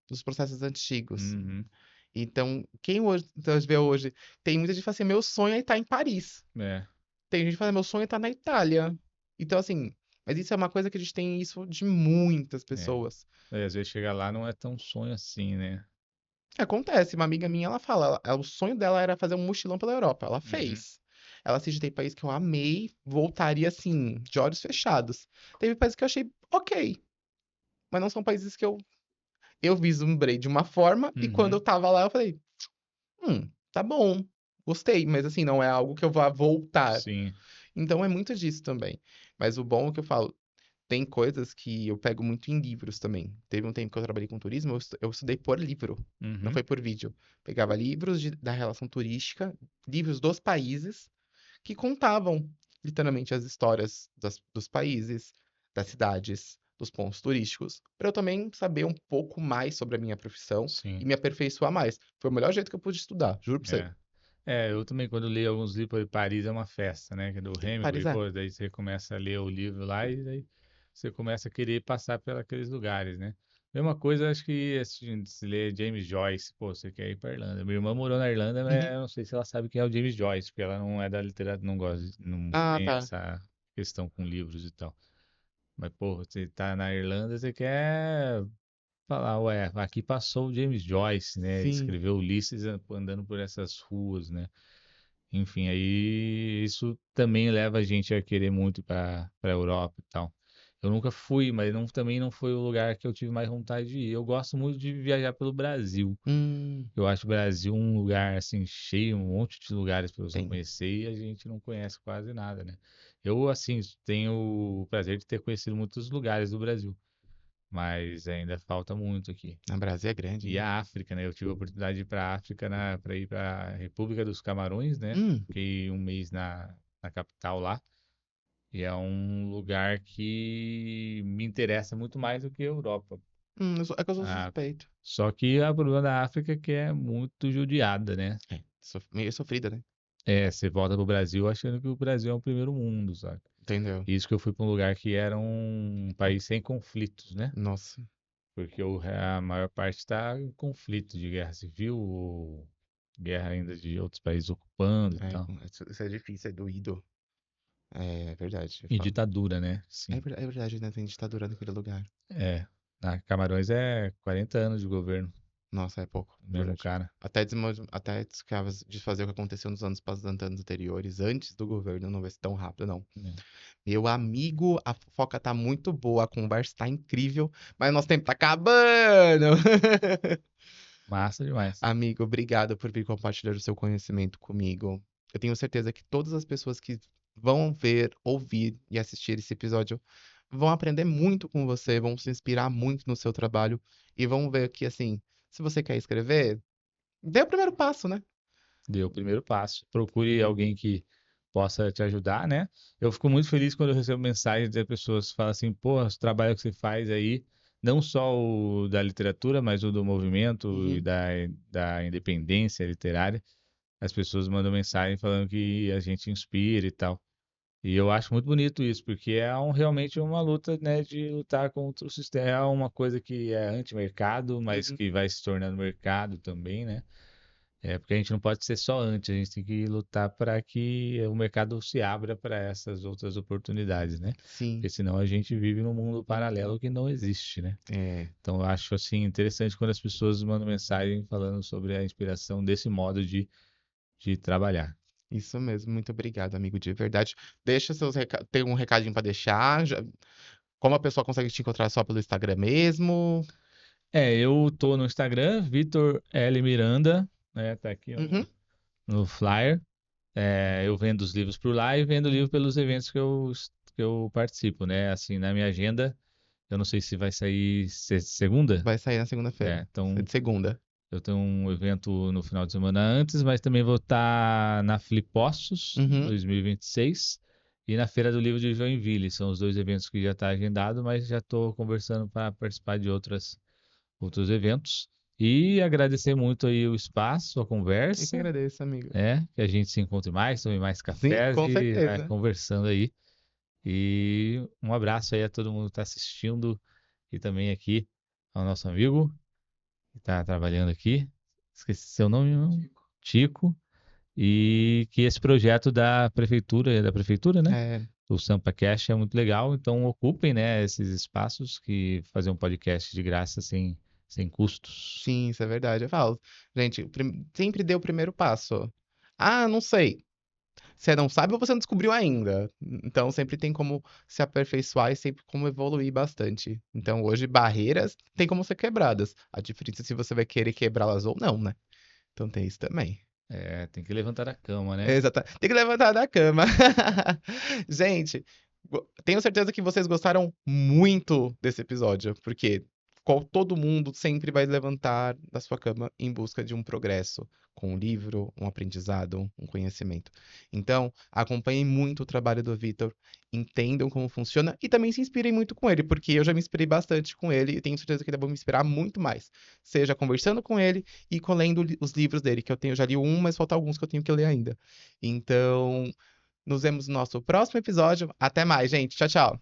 dos processos antigos. Uhum. Então, quem hoje, então, vê hoje, tem muita gente que fala assim, meu sonho é estar em Paris. É. Tem gente que fala, meu sonho é estar na Itália. Então, assim, mas isso é uma coisa que a gente tem isso de muitas É. pessoas. Aí, às vezes chega lá não é tão sonho assim, né? Acontece, uma amiga minha, ela fala, o sonho dela era fazer um mochilão pela Europa. Ela Uhum. fez. Ela assiste, tem país que eu amei, voltaria assim, de olhos fechados. Teve países que eu achei ok, mas não são países que eu vislumbrei de uma forma, e quando eu Uhum. tava lá, eu falei, tá bom, gostei, mas assim, não é algo que eu vá voltar. Sim. Então é muito disso também. Mas o bom é que eu falo, tem coisas que eu pego muito em livros também. Teve um tempo que eu trabalhei com turismo, eu estudei por livro, não Uhum. foi por vídeo. Pegava livros da relação turística, livros dos países, que contavam literalmente as histórias dos países, das cidades, dos pontos turísticos, para eu também saber um pouco mais sobre a minha profissão e Sim. me aperfeiçoar mais. Foi o melhor jeito que eu pude estudar, juro pra você. É. É, eu também, quando leio alguns livros, Paris é uma festa, né? Que é do Paris Hemingway, é. pô, daí você começa a ler o livro lá e daí você começa a querer passar por aqueles lugares, né? Mesma coisa, acho que se lê James Joyce, pô, você quer ir pra Irlanda. Minha irmã morou na Irlanda, mas Uhum. eu não sei se ela sabe quem é o James Joyce, porque ela não é da literatura, não gosta, não Ah, tem tá. essa questão com livros e tal. Mas, pô, você tá na Irlanda, você quer falar, ué, aqui passou o James Joyce, né? Sim. Escreveu Ulisses andando por essas ruas, né? Enfim, aí isso também leva a gente a querer muito para Europa e tal. Eu nunca fui, mas também não foi o lugar que eu tive mais vontade de ir. Eu gosto muito de viajar pelo Brasil. Hum, Eu acho o Brasil um lugar assim cheio, um monte de lugares para você tem. conhecer e a gente não conhece quase nada, né? Eu assim tenho o prazer de ter conhecido muitos lugares do Brasil, mas ainda falta muito aqui. Na Brasil é grande, E né? a África, né? Eu tive a oportunidade de ir para a África para ir para a República dos Camarões, né? Hum, Fiquei um mês na capital lá. E é um lugar que me interessa muito mais do que a Europa. é que eu sou Ah, suspeito. só que o problema da África é que é muito judiada, né? É, meio sofrida, né? É, você volta pro Brasil achando que o Brasil é o primeiro mundo, sabe? Entendeu? Isso que eu fui para um lugar que era um país sem conflitos, né? Nossa. Porque a maior parte está em conflito de guerra civil ou guerra ainda de outros países ocupando e É, tal. isso é difícil, é doído. É verdade. E ditadura, né? Sim. É verdade, né? Tem ditadura naquele lugar. É. Na Camarões é 40 anos de governo, Nossa, é pouco, o é mesmo verdade. cara. Até desfazer o que aconteceu nos anos anos anteriores, antes do governo, não vai ser tão rápido, não. É. Meu amigo, a fofoca tá muito boa, a conversa tá incrível, mas nosso tempo tá acabando. Massa demais. Amigo, obrigado por vir compartilhar o seu conhecimento comigo. Eu tenho certeza que todas as pessoas que vão ver, ouvir e assistir esse episódio vão aprender muito com você, vão se inspirar muito no seu trabalho e vão ver que, assim, se você quer escrever, dê o primeiro passo, né? Deu o primeiro passo. Procure alguém que possa te ajudar, né? Eu fico muito feliz quando eu recebo mensagens de pessoas que falam assim, pô, o trabalho que você faz aí, não só o da literatura, mas o do movimento e Uhum. da independência literária. As pessoas mandam mensagem falando que a gente inspira e tal. E eu acho muito bonito isso, porque é realmente uma luta, né, de lutar contra o sistema. É uma coisa que é anti-mercado, mas Uhum. que vai se tornando mercado também, né? É porque a gente não pode ser só anti, a gente tem que lutar para que o mercado se abra para essas outras oportunidades, né? Sim. Porque senão a gente vive num mundo paralelo que não existe, né? É, Então eu acho assim interessante quando as pessoas mandam mensagem falando sobre a inspiração desse modo de trabalhar. isso mesmo. Muito obrigado, amigo, de verdade. Deixa seus recados. Tem um recadinho pra deixar? Como a pessoa consegue te encontrar só pelo Instagram mesmo? É, eu tô no Instagram, Vitor L. Miranda, né? Tá aqui Uhum. no flyer. É, eu vendo os livros por lá e vendo o livro pelos eventos que eu participo, né? Assim, na minha agenda, eu não sei se vai sair segunda. Vai sair na segunda-feira. É, então De segunda. eu tenho um evento no final de semana antes, mas também vou estar na Flipostos Uhum. 2026 e na Feira do Livro de Joinville. São os dois eventos que já está agendado, mas já estou conversando para participar de outros eventos. E agradecer muito aí o espaço, a Eu que conversa, agradeço, amigo. né? Que a gente se encontre mais, tome mais Sim, cafés com e vai certeza. conversando aí. E um abraço aí a todo mundo que está assistindo e também aqui ao nosso amigo que está trabalhando aqui. Esqueci seu nome, não? Tico. E que esse projeto da prefeitura, né? É, O Sampa Cash é muito legal, então ocupem, né, esses espaços que fazer um podcast de graça sem custos. sim, isso é verdade. Eu falo, gente, sempre dê o primeiro passo. Ah, não sei. Você não sabe ou você não descobriu ainda. Então sempre tem como se aperfeiçoar e sempre como evoluir bastante. Então hoje barreiras tem como ser quebradas. A diferença é se você vai querer quebrá-las ou não, né? Então tem isso também. É, tem que levantar a cama, né? Exato. Tem que levantar da cama. Gente, tenho certeza que vocês gostaram muito desse episódio, porque todo mundo sempre vai levantar da sua cama em busca de um progresso, com um livro, um aprendizado, um conhecimento. Então, acompanhem muito o trabalho do Vitor, entendam como funciona e também se inspirem muito com ele, porque eu já me inspirei bastante com ele e tenho certeza que ainda vou me inspirar muito mais. Seja conversando com ele e lendo os livros dele, que eu tenho, já li um, mas faltam alguns que eu tenho que ler ainda. Então, nos vemos no nosso próximo episódio. Até mais, gente. Tchau, tchau.